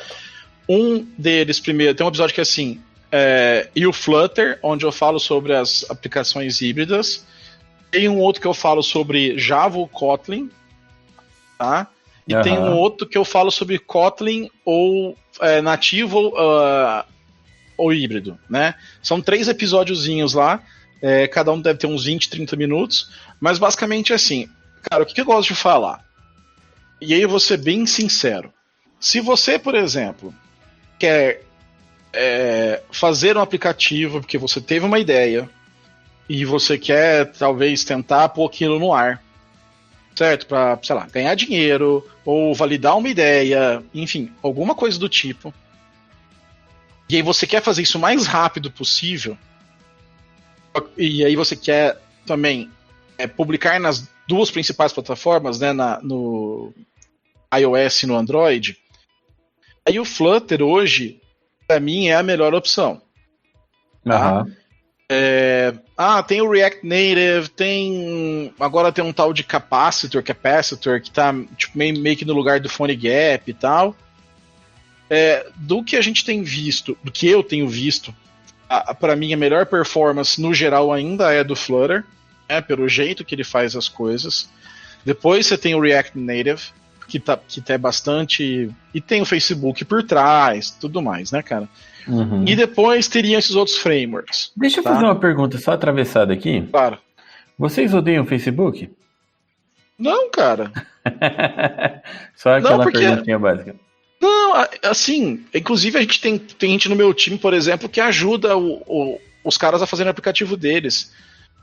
Um deles, primeiro, tem um episódio que é assim, e o Flutter, onde eu falo sobre as aplicações híbridas. Tem um outro que eu falo sobre Java ou Kotlin, tá? E tem um outro que eu falo sobre Kotlin ou nativo ou híbrido, né? São 3 episódiozinhos lá, cada um deve ter uns 20, 30 minutos, mas basicamente é assim, cara, o que eu gosto de falar? E aí eu vou ser bem sincero. Se você, por exemplo, quer fazer um aplicativo porque você teve uma ideia e você quer, talvez, tentar pôr aquilo no ar, certo? Para, sei lá, ganhar dinheiro ou validar uma ideia, enfim, alguma coisa do tipo. E aí você quer fazer isso o mais rápido possível. E aí você quer também publicar nas 2 principais plataformas, né, no iOS e no Android. Aí o Flutter hoje, para mim, é a melhor opção. Tá? Tem o React Native, agora tem um tal de Capacitor, que tá tipo, meio que no lugar do PhoneGap e tal. Do que a gente tem visto, do que eu tenho visto, para mim a melhor performance no geral ainda é do Flutter, pelo jeito que ele faz as coisas. Depois você tem o React Native, que tá bastante... E tem o Facebook por trás, tudo mais, né, cara? E depois teriam esses outros frameworks. Deixa eu fazer uma pergunta só atravessada aqui. Claro. Vocês odeiam o Facebook? Não, cara. Só aquela perguntinha básica. Não, assim, inclusive a gente tem gente no meu time, por exemplo, que ajuda os caras a fazerem o aplicativo deles.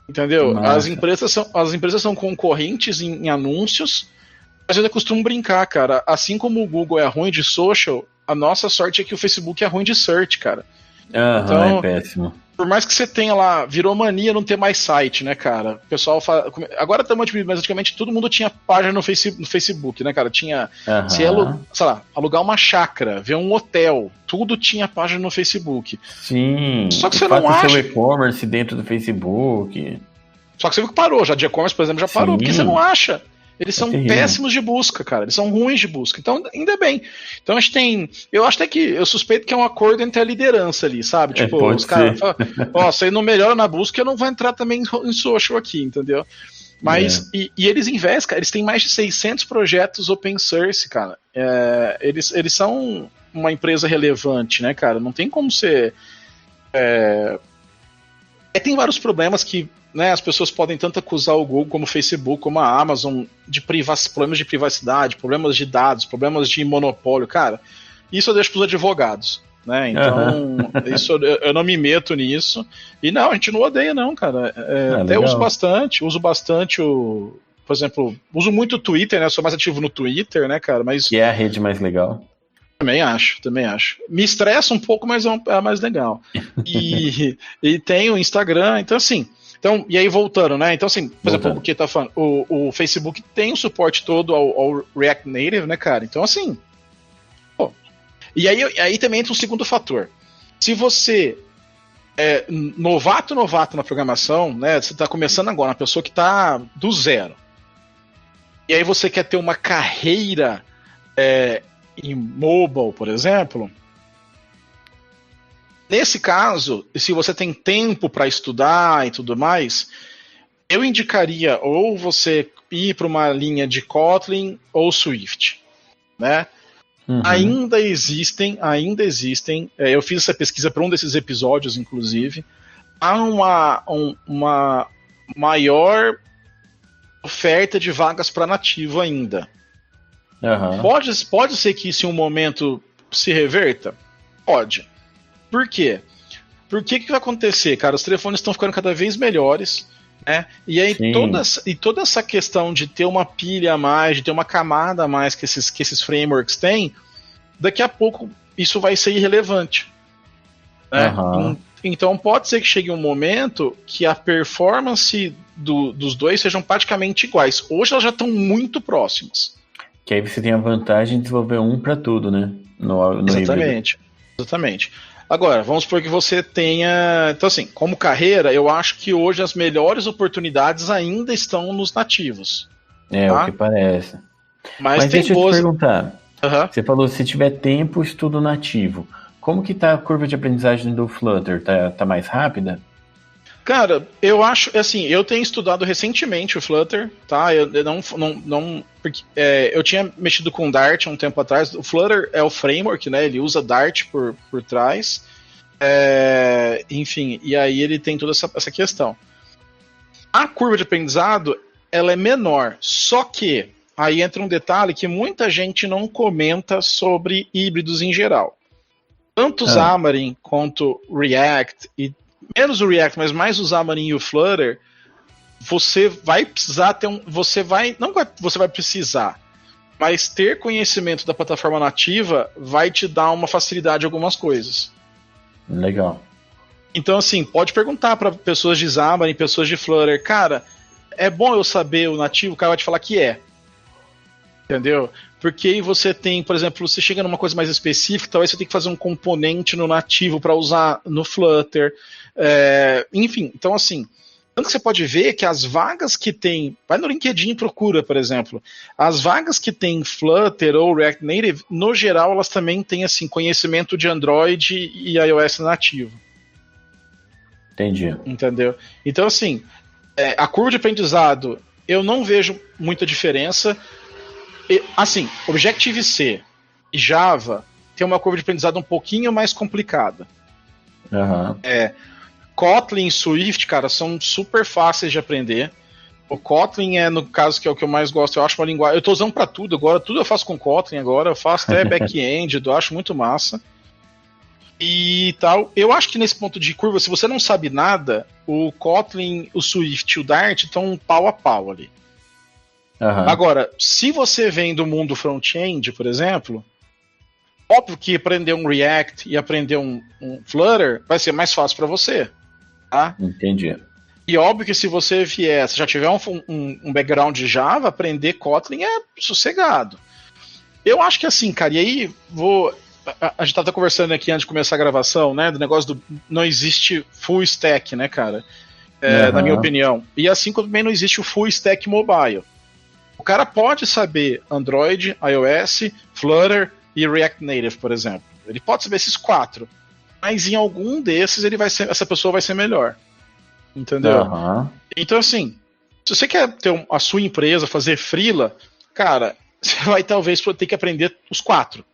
Entendeu? As empresas são concorrentes em anúncios, mas eu costumo brincar, cara. Assim como o Google é ruim de social, a nossa sorte é que o Facebook é ruim de search, cara. Então, é péssimo. Por mais que você tenha lá, virou mania não ter mais site, né, cara? O pessoal fala. Agora tá muito, mas antigamente todo mundo tinha página no Facebook, né, cara? Tinha. Se sei lá, alugar uma chácara, ver um hotel, tudo tinha página no Facebook. Sim. Só que você não acha. Seu e-commerce dentro do Facebook. Só que você viu que parou, já de e-commerce, por exemplo, já parou, porque você não acha. Eles são péssimos de busca, cara. Eles são ruins de busca. Então, ainda bem. Então, a gente tem... Eu acho até que... Eu suspeito que é um acordo entre a liderança ali, sabe? Tipo, os caras falam... Você não melhora na busca, eu não vou entrar também em social aqui, entendeu? Mas... E eles investem, cara. Eles têm mais de 600 projetos open source, cara. Eles são uma empresa relevante, né, cara? Não tem como ser... Tem vários problemas que né, as pessoas podem tanto acusar o Google como o Facebook, como a Amazon de problemas de privacidade, problemas de dados, problemas de monopólio, cara, isso eu deixo para os advogados, né? Então, isso eu não me meto nisso. E não, a gente não odeia, não, cara. Até uso bastante por exemplo, uso muito o Twitter, né? Sou mais ativo no Twitter, né, cara? Mas que é a rede mais legal. Também acho. Me estressa um pouco, mas é a mais legal. E tem o Instagram, então assim. Então, e aí voltando, né? Então, assim, por exemplo, o que tá falando, o Facebook tem o suporte todo ao React Native, né, cara? Então, assim. Pô. E aí também entra um segundo fator. Se você é novato na programação, né? Você tá começando agora, uma pessoa que tá do zero. E aí você quer ter uma carreira em mobile, por exemplo. Nesse caso, se você tem tempo para estudar e tudo mais, eu indicaria ou você ir para uma linha de Kotlin ou Swift, né? Ainda existem. Eu fiz essa pesquisa para um desses episódios, inclusive. Há uma maior oferta de vagas para nativo ainda. Pode ser que isso em um momento se reverta? Pode. Por quê? Porque que vai acontecer, cara? Os telefones estão ficando cada vez melhores, né? E aí toda essa questão de ter uma pilha a mais, de ter uma camada a mais que esses frameworks têm, daqui a pouco isso vai ser irrelevante, né? Então pode ser que chegue um momento que a performance dos dois sejam praticamente iguais. Hoje elas já estão muito próximas. Que aí você tem a vantagem de desenvolver um para tudo, né? No Exatamente. Agora, vamos supor que você tenha... Então, assim, como carreira, eu acho que hoje as melhores oportunidades ainda estão nos nativos. O que parece. Mas deixa eu te perguntar. Você falou, se tiver tempo, estudo nativo. Como que tá a curva de aprendizagem do Flutter? Tá mais rápida? Cara, eu acho, assim, eu tenho estudado recentemente o Flutter, tá? Eu tinha mexido com Dart há um tempo atrás. O Flutter é o framework, né? Ele usa Dart por trás. Enfim, e aí ele tem toda essa questão. A curva de aprendizado, ela é menor, só que aí entra um detalhe que muita gente não comenta sobre híbridos em geral. Tanto o Xamarin quanto o React, e menos o React, mas mais o Xamarin e o Flutter, você vai precisar ter você vai precisar, mas ter conhecimento da plataforma nativa vai te dar uma facilidade em algumas coisas. Legal. Então, assim, pode perguntar para pessoas de Xamarin, pessoas de Flutter, cara, é bom eu saber o nativo? O cara vai te falar que é. Entendeu? Porque aí você tem, por exemplo, você chega numa coisa mais específica, talvez você tenha que fazer um componente no nativo para usar no Flutter. Enfim, então assim, tanto que você pode ver que as vagas que tem, vai no LinkedIn e procura, por exemplo, as vagas que tem Flutter ou React Native, no geral, elas também têm assim, conhecimento de Android e iOS nativo. Entendi. Entendeu? Então assim, a curva de aprendizado, eu não vejo muita diferença. Assim, Objective-C e Java tem uma curva de aprendizado um pouquinho mais complicada. Kotlin e Swift, cara, são super fáceis de aprender. O Kotlin no caso, que é o que eu mais gosto. Eu acho uma linguagem... Eu tô usando pra tudo agora. Tudo eu faço com Kotlin agora. Eu faço até back-end. Eu acho muito massa. E tal. Eu acho que nesse ponto de curva, se você não sabe nada, o Kotlin, o Swift e o Dart estão pau a pau ali. Agora, se você vem do mundo front-end, por exemplo, óbvio que aprender um React e aprender um Flutter vai ser mais fácil para você. Tá? Entendi. E óbvio que se você já tiver um background de Java, aprender Kotlin é sossegado. Eu acho que assim, cara, e aí a gente estava conversando aqui antes de começar a gravação, né, do negócio não existe full stack, né, cara, na minha opinião. E assim como também não existe o full stack mobile. O cara pode saber Android, iOS, Flutter e React Native, por exemplo. Ele pode saber esses 4. Mas em algum desses essa pessoa vai ser melhor. Entendeu? Então, assim, se você quer ter a sua empresa, fazer freela, cara, você vai talvez ter que aprender os 4.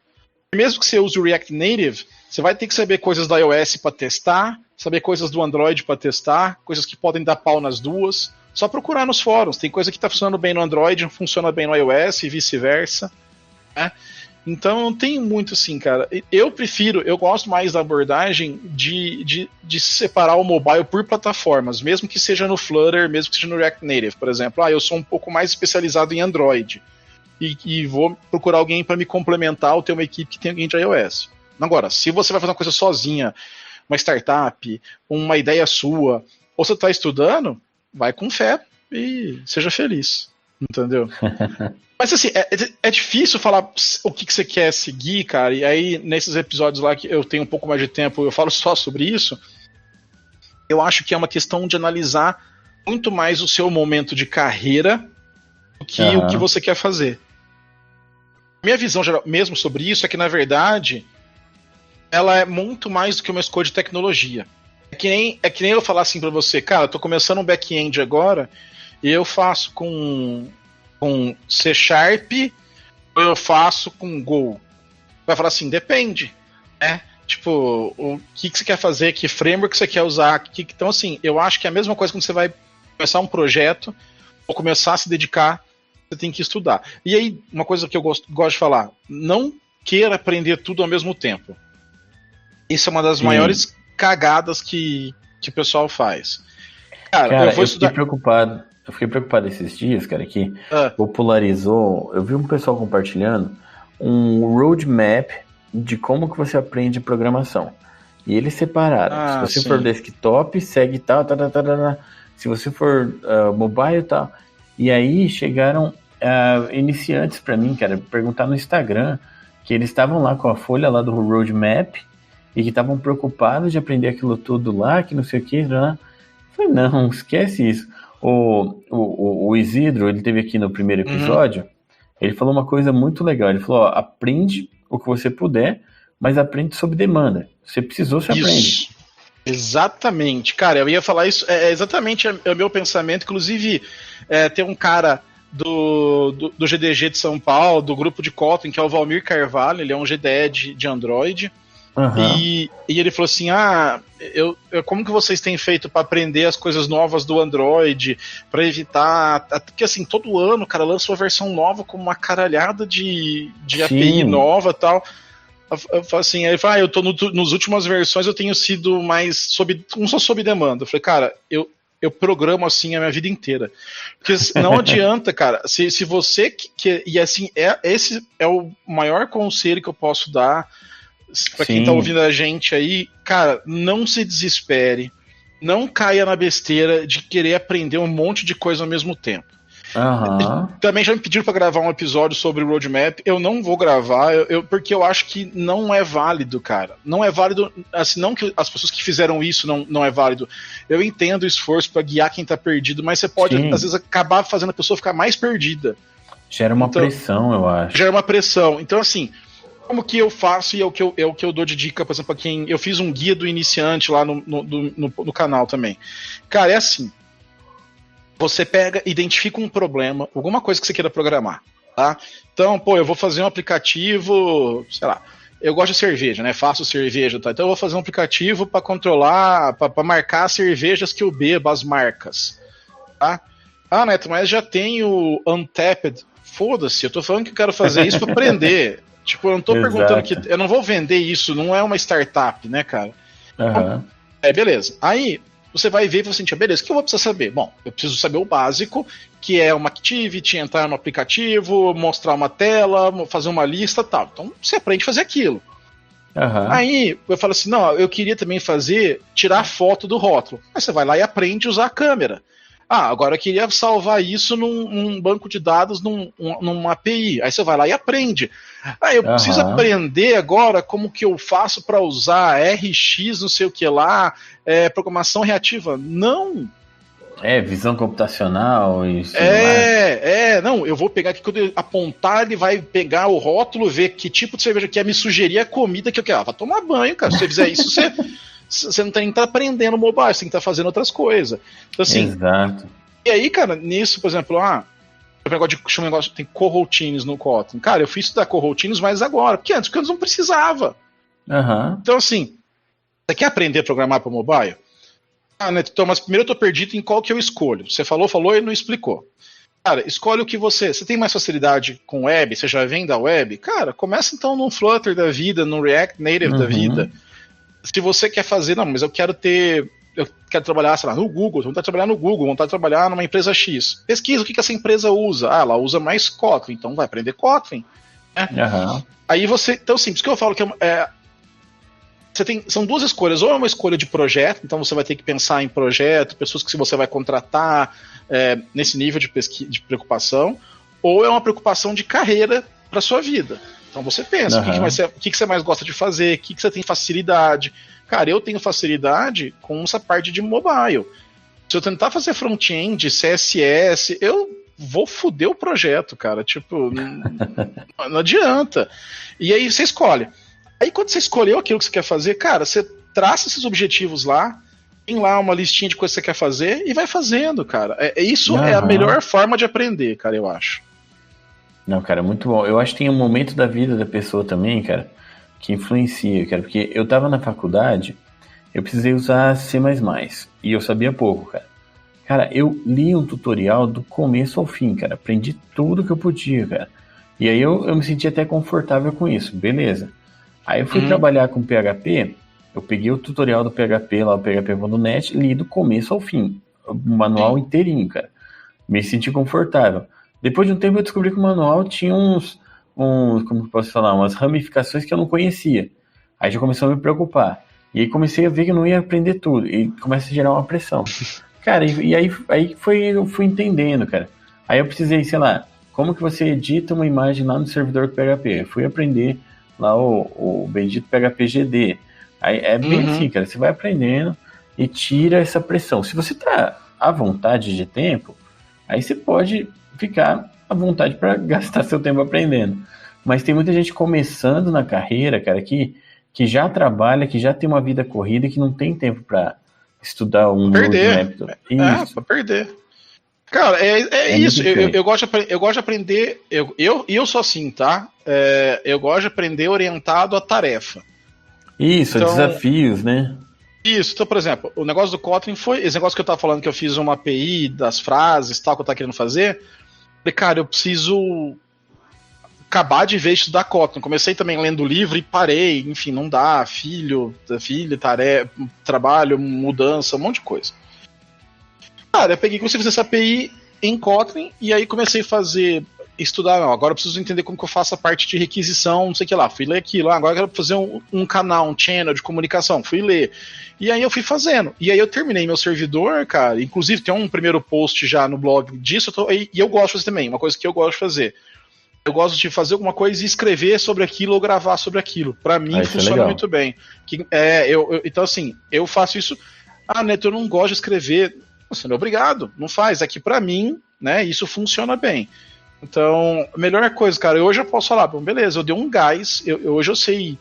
Mesmo que você use o React Native, você vai ter que saber coisas da iOS para testar, saber coisas do Android para testar, coisas que podem dar pau nas duas. Só procurar nos fóruns. Tem coisa que está funcionando bem no Android, não funciona bem no iOS e vice-versa. Né? Então não tem muito assim, cara. Eu gosto mais da abordagem de separar o mobile por plataformas, mesmo que seja no Flutter, mesmo que seja no React Native, por exemplo. Eu sou um pouco mais especializado em Android e vou procurar alguém para me complementar ou ter uma equipe que tem alguém de iOS. Agora, se você vai fazer uma coisa sozinha, uma startup, uma ideia sua, ou você está estudando, vai com fé e seja feliz, entendeu? Mas assim, é difícil falar o que você quer seguir, cara, e aí nesses episódios lá que eu tenho um pouco mais de tempo, eu falo só sobre isso. Eu acho que é uma questão de analisar muito mais o seu momento de carreira do que o que você quer fazer. Minha visão geral, mesmo sobre isso, é que na verdade ela é muito mais do que uma escolha de tecnologia. É que nem eu falar assim pra você, cara, eu tô começando um back-end agora e eu faço com C Sharp ou eu faço com Go. Vai falar assim, depende, né? Tipo, o que você quer fazer, que framework você quer usar. Então assim, eu acho que é a mesma coisa quando você vai começar um projeto ou começar a se dedicar, você tem que estudar. E aí, uma coisa que eu gosto de falar, não queira aprender tudo ao mesmo tempo. Isso é uma das maiores cagadas que o pessoal faz. Cara, eu vou estudar. Eu fiquei preocupado esses dias, cara, que popularizou. Eu vi um pessoal compartilhando um roadmap de como que você aprende programação. E eles separaram. Se você for desktop, segue tal. Se você for mobile, tal. E aí chegaram iniciantes pra mim, cara, perguntar no Instagram que eles estavam lá com a folha lá do roadmap e que estavam preocupados de aprender aquilo tudo lá, que não sei o que, né? Eu falei, não, esquece isso. O Isidro, ele teve aqui no primeiro episódio, ele falou uma coisa muito legal, ele falou, aprende o que você puder, mas aprende sob demanda. Você precisou, você aprende. Exatamente, cara, eu ia falar isso, exatamente o meu pensamento, inclusive tem um cara do GDG de São Paulo, do grupo de Kotlin, que é o Valmir Carvalho, ele é um GDE de Android. E ele falou assim, como que vocês têm feito para aprender as coisas novas do Android, para evitar, porque assim, todo ano, cara, lança uma versão nova com uma caralhada de API nova e tal. Eu falo assim, ele fala, eu tô nos últimas versões eu tenho sido mais sob demanda. Eu falei, cara, eu programo assim a minha vida inteira. Porque não adianta, cara, se você quer, e assim, esse é o maior conselho que eu posso dar pra quem tá ouvindo a gente aí, cara, não se desespere, não caia na besteira de querer aprender um monte de coisa ao mesmo tempo. Também já me pediram pra gravar um episódio sobre o roadmap, eu não vou gravar, porque eu acho que não é válido, cara. Não é válido, assim, não que as pessoas que fizeram isso não é válido. Eu entendo o esforço pra guiar quem tá perdido, mas você pode, às vezes, acabar fazendo a pessoa ficar mais perdida. Gera uma pressão, eu acho. Gera uma pressão. Então, assim, como que eu faço e é o que eu dou de dica, por exemplo, pra quem... Eu fiz um guia do iniciante lá no canal também. Cara, é assim. Você pega, identifica um problema, alguma coisa que você queira programar, tá? Então, eu vou fazer um aplicativo, sei lá, eu gosto de cerveja, né? Faço cerveja, tá? Então eu vou fazer um aplicativo para controlar, para marcar as cervejas que eu bebo, as marcas, tá? Neto, mas já tenho Untapped. Foda-se, eu tô falando que eu quero fazer isso para aprender. Tipo, eu não tô perguntando que... Eu não vou vender isso, não é uma startup, né, cara? Beleza. Aí... Você vai ver e fala assim, beleza, o que eu vou precisar saber? Bom, eu preciso saber o básico, que é uma activity, entrar no aplicativo, mostrar uma tela, fazer uma lista e tal. Então, você aprende a fazer aquilo. Aí, eu falo assim, não, eu queria também tirar foto do rótulo. Aí você vai lá e aprende a usar a câmera. Agora eu queria salvar isso num banco de dados, numa API. Aí você vai lá e aprende. Eu preciso aprender agora como que eu faço para usar RX, não sei o que lá, programação reativa. Não! Visão computacional. Não, eu vou pegar aqui, quando eu apontar, ele vai pegar o rótulo, ver que tipo de cerveja que é, me sugerir a comida que eu quero. Vai tomar banho, cara. Se você fizer isso, você não tem que estar aprendendo mobile, você tem que estar fazendo outras coisas. Então, assim, exato. E aí, cara, nisso, por exemplo, o negócio tem coroutines no Kotlin. Cara, eu fui estudar coroutines, mas agora, porque antes não precisava. Então, assim, Você quer aprender a programar para mobile? Ah, Neto, então, mas primeiro eu tô perdido em qual que eu escolho. Você falou e não explicou. Cara, escolhe o que você tem mais facilidade com web, você já vem da web? Cara, começa então num Flutter da vida, num React Native da vida. Se você quer fazer, não, mas eu quero trabalhar, sei lá, no Google, vontade de trabalhar no Google, vontade de trabalhar numa empresa X. Pesquisa o que essa empresa usa. Ah, ela usa mais Kotlin, então vai aprender Kotlin. Aí você, então sim, por isso que eu falo que são duas escolhas, ou é uma escolha de projeto, então você vai ter que pensar em projeto, pessoas que você vai contratar nesse nível de preocupação, ou é uma preocupação de carreira para sua vida. Então você pensa, o que você mais gosta de fazer, o que você tem facilidade. Cara, eu tenho facilidade com essa parte de mobile. Se eu tentar fazer front-end, CSS, eu vou foder o projeto, cara. Tipo, não adianta. E aí você escolhe. Aí quando você escolheu aquilo que você quer fazer, cara, você traça esses objetivos lá, tem lá uma listinha de coisas que você quer fazer e vai fazendo, cara. Isso é a melhor forma de aprender, cara, eu acho. Não, cara, muito bom. Eu acho que tem um momento da vida da pessoa também, cara, que influencia, cara, porque eu tava na faculdade, eu precisei usar C++, e eu sabia pouco, cara. Cara, eu li um tutorial do começo ao fim, cara, aprendi tudo que eu podia, cara. E aí eu me senti até confortável com isso, beleza. Aí eu fui trabalhar com PHP, eu peguei o tutorial do PHP lá, o php.net, li do começo ao fim, o manual inteirinho, cara. Me senti confortável. Depois de um tempo eu descobri que o manual tinha como que eu posso falar, umas ramificações que eu não conhecia. Aí já começou a me preocupar. E aí comecei a ver que eu não ia aprender tudo. E começa a gerar uma pressão. Cara, eu fui entendendo, cara. Aí eu precisei, sei lá, como que você edita uma imagem lá no servidor com PHP? Eu fui aprender lá o bendito PHP GD. Aí é bem assim, cara. Você vai aprendendo e tira essa pressão. Se você tá à vontade de tempo, aí você pode ficar à vontade para gastar seu tempo aprendendo. Mas tem muita gente começando na carreira, cara, que já trabalha, que já tem uma vida corrida e que não tem tempo para estudar um perder. Pra perder. Cara, é isso. Eu gosto de aprender. Eu sou assim, tá? Eu gosto de aprender orientado à tarefa. Isso, então, desafios, né? Isso, então, por exemplo, o negócio do Kotlin foi esse negócio que eu tava falando, que eu fiz uma API das frases, tal, que eu tava querendo fazer. Falei, cara, eu preciso acabar de ver estudar Kotlin. Comecei também lendo o livro e parei, enfim, não dá, filha, tarefa, trabalho, mudança, um monte de coisa. Cara, eu comecei a fazer essa API em Kotlin e aí comecei a estudar, não, agora eu preciso entender como que eu faço a parte de requisição, não sei o que lá, fui ler aquilo, agora eu quero fazer um canal, um channel de comunicação, fui ler, e aí eu fui fazendo, e aí eu terminei meu servidor, cara, inclusive tem um primeiro post já no blog disso, e eu gosto de fazer também, uma coisa que eu gosto de fazer, eu gosto de fazer alguma coisa e escrever sobre aquilo ou gravar sobre aquilo, pra mim funciona muito bem, então assim, eu faço isso, Neto, eu não gosto de escrever, você não é obrigado, não faz, aqui pra mim, né, isso funciona bem. Então, a melhor coisa, cara, hoje eu posso falar, bom, beleza, eu dei um gás, hoje eu sei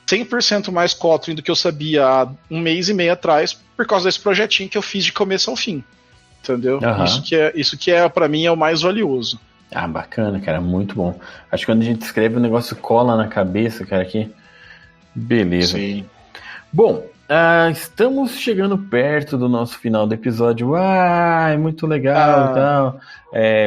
100% mais Kotlin do que eu sabia há um mês e meio atrás, por causa desse projetinho que eu fiz de começo ao fim, entendeu? Isso que pra mim é o mais valioso. Ah, bacana, cara, muito bom. Acho que quando a gente escreve o negócio cola na cabeça, cara, aqui, beleza. Sim. Bom, estamos chegando perto do nosso final do episódio. É muito legal e tal.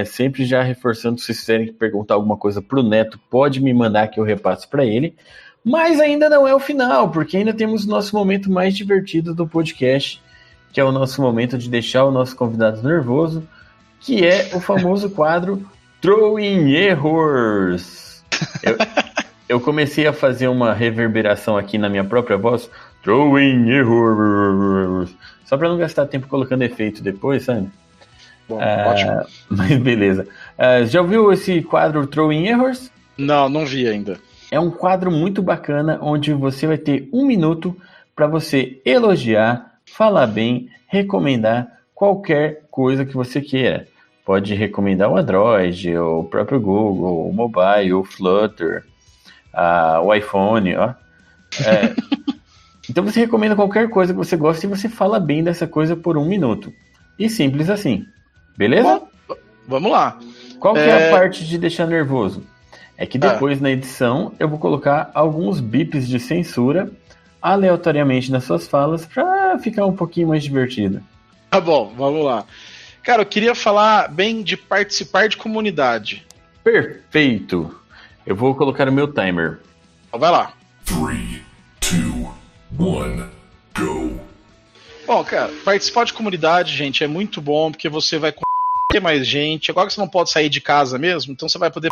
Sempre já reforçando, se vocês quiserem perguntar alguma coisa pro Neto, pode me mandar que eu repasso para ele. Mas ainda não é o final, porque ainda temos o nosso momento mais divertido do podcast, que é o nosso momento de deixar o nosso convidado nervoso, que é o famoso quadro Throwing Errors. Eu comecei a fazer uma reverberação aqui na minha própria voz, Throwing Errors, só para não gastar tempo colocando efeito depois, sabe? Bom, ótimo. Mas beleza. Já ouviu esse quadro Throwing Errors? Não vi ainda. É um quadro muito bacana, onde você vai ter 1 minuto para você elogiar, falar bem, recomendar qualquer coisa que você queira. Pode recomendar o Android, o próprio Google, o mobile, o Flutter, o iPhone, ó. Então você recomenda qualquer coisa que você gosta e você fala bem dessa coisa por 1 minuto. E simples assim. Beleza? Bom, vamos lá. Qual que é a parte de deixar nervoso? É que depois na edição eu vou colocar alguns bips de censura, aleatoriamente nas suas falas para ficar um pouquinho mais divertido. Tá bom, vamos lá. Cara, eu queria falar bem de participar de comunidade. Perfeito. Eu vou colocar o meu timer. Então vai lá. 3, 2, 1, go. Bom, cara, participar de comunidade, gente, é muito bom, porque você vai conhecer mais gente. Agora que você não pode sair de casa mesmo, então você vai poder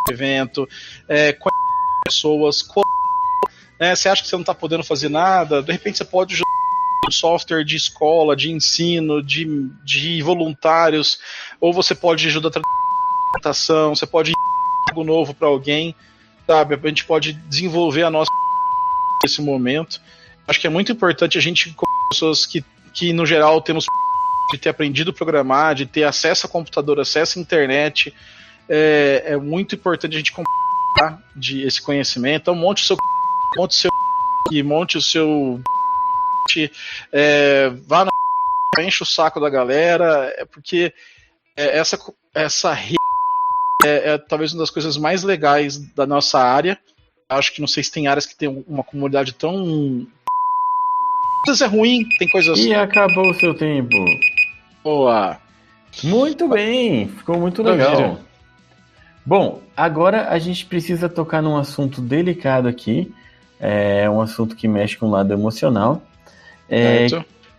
evento, conhecer pessoas, né? Você acha que você não está podendo fazer nada, de repente você pode usar um software de escola, de ensino, de voluntários, ou você pode ajudar a apresentação, você pode algo novo para alguém, sabe? A gente pode desenvolver a nossa nesse momento. Acho que é muito importante a gente, com pessoas que no geral temos de ter aprendido a programar, de ter acesso a computador, acesso à internet, é muito importante a gente compartilhar esse conhecimento. Então monte o seu vá na enche o saco da galera, porque essa rede é talvez uma das coisas mais legais da nossa área. Acho que não sei se tem áreas que tem uma comunidade tão... Às vezes é ruim, tem coisas... E acabou o seu tempo. Boa. Muito bem, ficou muito legal. Bom, agora a gente precisa tocar num assunto delicado aqui. É um assunto que mexe com o lado emocional.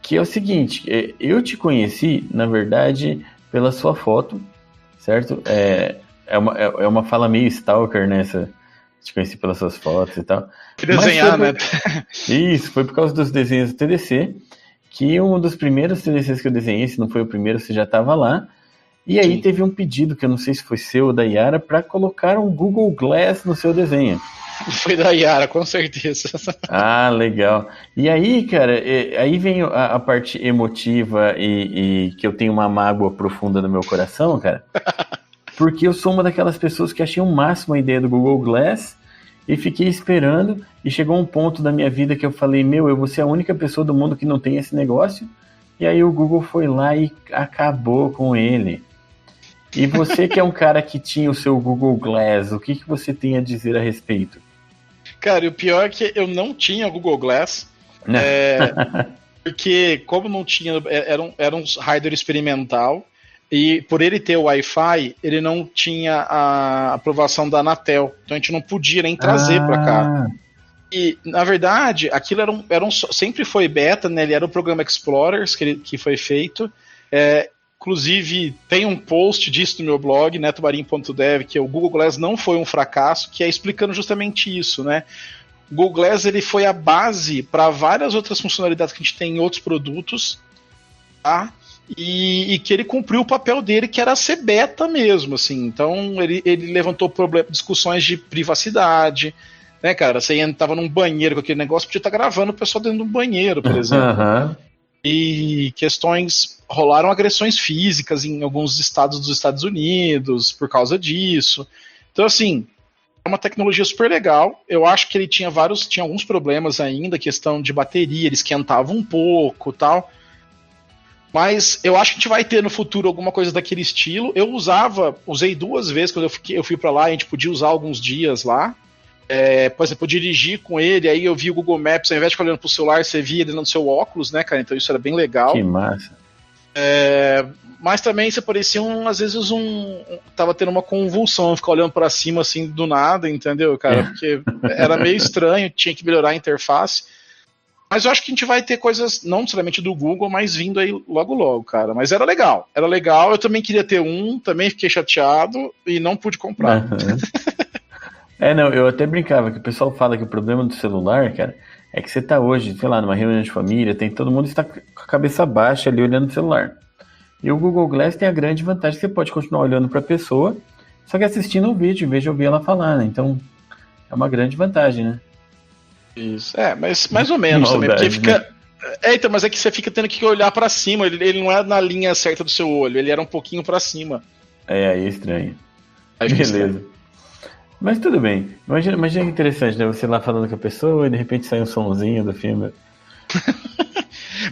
Que é o seguinte, eu te conheci, na verdade, pela sua foto, certo? É uma fala meio stalker nessa... Te conheci pelas suas fotos e tal. Desenhar, né? Isso, foi por causa dos desenhos do TDC, que um dos primeiros TDCs que eu desenhei, se não foi o primeiro, você já estava lá. E aí teve um pedido, que eu não sei se foi seu ou da Yara, para colocar um Google Glass no seu desenho. Foi da Yara, com certeza. Ah, legal. E aí, cara, aí vem a parte emotiva e que eu tenho uma mágoa profunda no meu coração, cara. Porque eu sou uma daquelas pessoas que achei o máximo a ideia do Google Glass e fiquei esperando, e chegou um ponto da minha vida que eu falei, eu vou ser a única pessoa do mundo que não tem esse negócio, e aí o Google foi lá e acabou com ele. E você que é um cara que tinha o seu Google Glass, o que você tem a dizer a respeito? Cara, e o pior é que eu não tinha Google Glass, porque como não tinha, era um hardware experimental, e por ele ter o Wi-Fi, ele não tinha a aprovação da Anatel. Então a gente não podia nem trazer para cá. E, na verdade, aquilo sempre foi beta, né? Ele era o programa Explorers que foi feito. Inclusive, tem um post disso no meu blog, netomarim.dev, que o Google Glass não foi um fracasso, que é explicando justamente isso, né? O Google Glass ele foi a base para várias outras funcionalidades que a gente tem em outros produtos, tá? E que ele cumpriu o papel dele, que era ser beta mesmo, assim. Então ele levantou discussões de privacidade, né, cara? Você entrava num banheiro com aquele negócio, podia estar gravando o pessoal dentro de um banheiro, por exemplo. E rolaram agressões físicas em alguns estados dos Estados Unidos por causa disso. Então, assim, é uma tecnologia super legal. Eu acho que ele tinha alguns problemas ainda, questão de bateria, ele esquentava um pouco, tal. Mas eu acho que a gente vai ter no futuro alguma coisa daquele estilo. Eu usei 2 vezes quando eu fui pra lá, a gente podia usar alguns dias lá. Por exemplo, eu dirigi com ele, aí eu vi o Google Maps, ao invés de ficar olhando pro celular, você via ele no seu óculos, né, cara? Então isso era bem legal. Que massa. Mas também você parecia às vezes tava tendo uma convulsão, ficar olhando pra cima assim do nada, entendeu, cara? Porque era meio estranho, tinha que melhorar a interface. Mas eu acho que a gente vai ter coisas, não necessariamente do Google, mas vindo aí logo logo, cara. Mas era legal, eu também queria ter também fiquei chateado e não pude comprar. Não, eu até brincava que o pessoal fala que o problema do celular, cara, é que você tá hoje, sei lá, numa reunião de família, todo mundo está com a cabeça baixa ali olhando o celular. E o Google Glass tem a grande vantagem que você pode continuar olhando para a pessoa, só que assistindo o vídeo, em vez de ouvir ela falar, né? Então, é uma grande vantagem, né? Isso, mas mais ou menos também, porque fica... Então, mas é que você fica tendo que olhar pra cima, ele não é na linha certa do seu olho, ele era um pouquinho pra cima. Aí é estranho. Beleza. Mas tudo bem. Imagina que interessante, né? Você lá falando com a pessoa e de repente sai um somzinho do filme.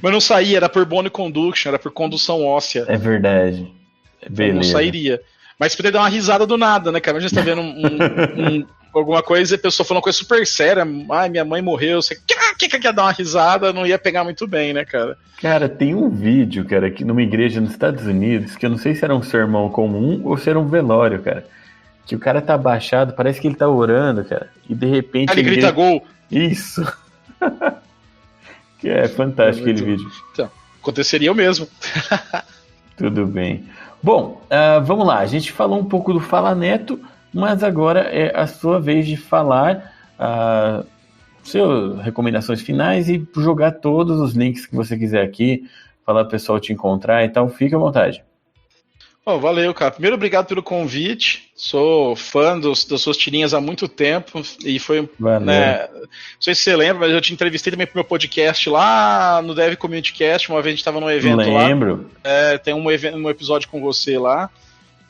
Mas não saía, era por bone conduction, era por condução óssea. É verdade. Beleza. Não sairia. Mas você poderia dar uma risada do nada, né, cara? Imagina você tá vendo alguma coisa e a pessoa falou uma coisa super séria, minha mãe morreu, você quer dar uma risada, não ia pegar muito bem, né, cara? Cara, tem um vídeo, cara, aqui numa igreja nos Estados Unidos, que eu não sei se era um sermão comum ou se era um velório, cara, que o cara tá abaixado, parece que ele tá orando, cara, e de repente... ele grita gol! Isso! Que é fantástico aquele vídeo. Então, aconteceria o mesmo. Tudo bem. Bom, vamos lá. A gente falou um pouco do Fala Neto, mas agora é a sua vez de falar suas recomendações finais e jogar todos os links que você quiser aqui, falar para o pessoal te encontrar e tal. Fique à vontade. Valeu, cara. Primeiro, obrigado pelo convite. Sou fã das suas tirinhas há muito tempo e foi, né, não sei se você lembra, mas eu te entrevistei também pro meu podcast lá no Dev Community Cast. Uma vez a gente estava num evento lá. Lembro. Tem um episódio com você lá.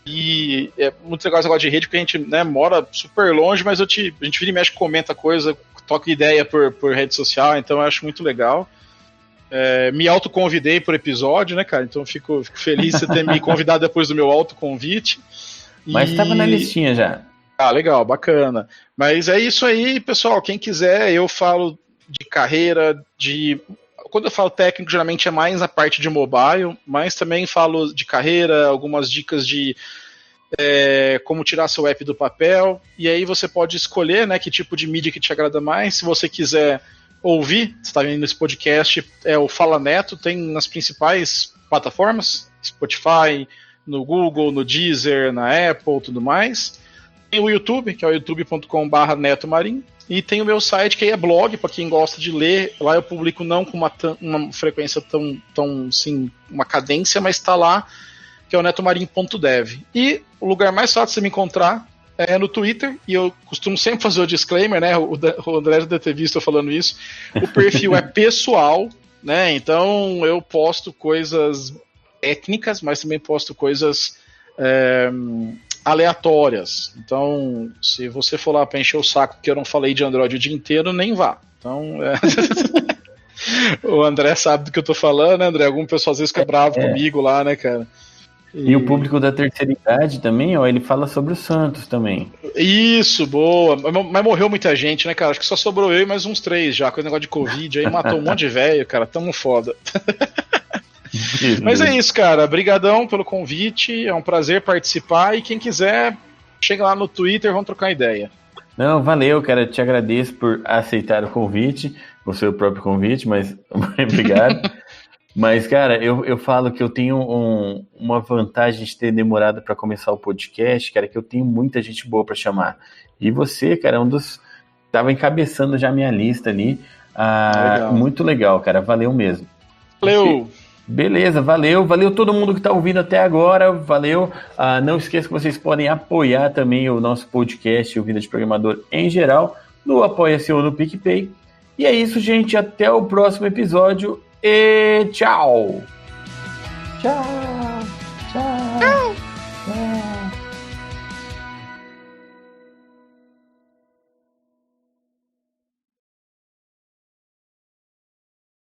E é muito legal esse negócio de rede, porque a gente, né, mora super longe, mas a gente vira e mexe, comenta coisa, toca ideia por rede social, então eu acho muito legal. Me autoconvidei por episódio, né, cara? Então fico feliz de você ter me convidado depois do meu autoconvite. Mas estava na listinha já. Legal, bacana. Mas é isso aí, pessoal. Quem quiser, eu falo de carreira, quando eu falo técnico, geralmente é mais na parte de mobile, mas também falo de carreira, algumas dicas de como tirar seu app do papel. E aí você pode escolher, né, que tipo de mídia que te agrada mais. Se você quiser ouvir, você está vendo esse podcast, o Fala Neto, tem nas principais plataformas, Spotify, no Google, no Deezer, na Apple, tudo mais. Tem o YouTube, que é o youtube.com/netomarim, e tem o meu site, que aí é blog, para quem gosta de ler. Lá eu publico não com uma frequência tão assim, uma cadência, mas está lá, que é o netomarim.dev. E o lugar mais fácil de você me encontrar é no Twitter, e eu costumo sempre fazer o disclaimer, né? O André já deve ter visto eu falando isso. O perfil é pessoal, né? Então eu posto coisas técnicas, mas também posto coisas aleatórias. Então, se você for lá para encher o saco que eu não falei de Android o dia inteiro, nem vá. Então, o André sabe do que eu tô falando, né, André? Algum pessoal às vezes fica bravo comigo lá, né, cara? E o público da terceira idade também, ele fala sobre o Santos também. Isso, boa. Mas morreu muita gente, né, cara? Acho que só sobrou eu e mais uns 3 já, com o negócio de Covid. Aí matou um monte de velho, cara. Tamo foda. Mas é isso, cara. Brigadão pelo convite. É um prazer participar. E quem quiser, chega lá no Twitter, vamos trocar ideia. Não, valeu, cara. Te agradeço por aceitar o convite. O seu próprio convite, mas obrigado. Mas, cara, eu falo que eu tenho uma vantagem de ter demorado para começar o podcast, cara, que eu tenho muita gente boa para chamar. E você, cara, é um dos... Tava encabeçando já a minha lista ali. Legal. Muito legal, cara. Valeu mesmo. Valeu! Beleza, valeu todo mundo que está ouvindo até agora, valeu. Não esqueça que vocês podem apoiar também o nosso podcast, o Vida de Programador em geral, no Apoia-se ou no PicPay. E é isso, gente, até o próximo episódio e tchau! Tchau!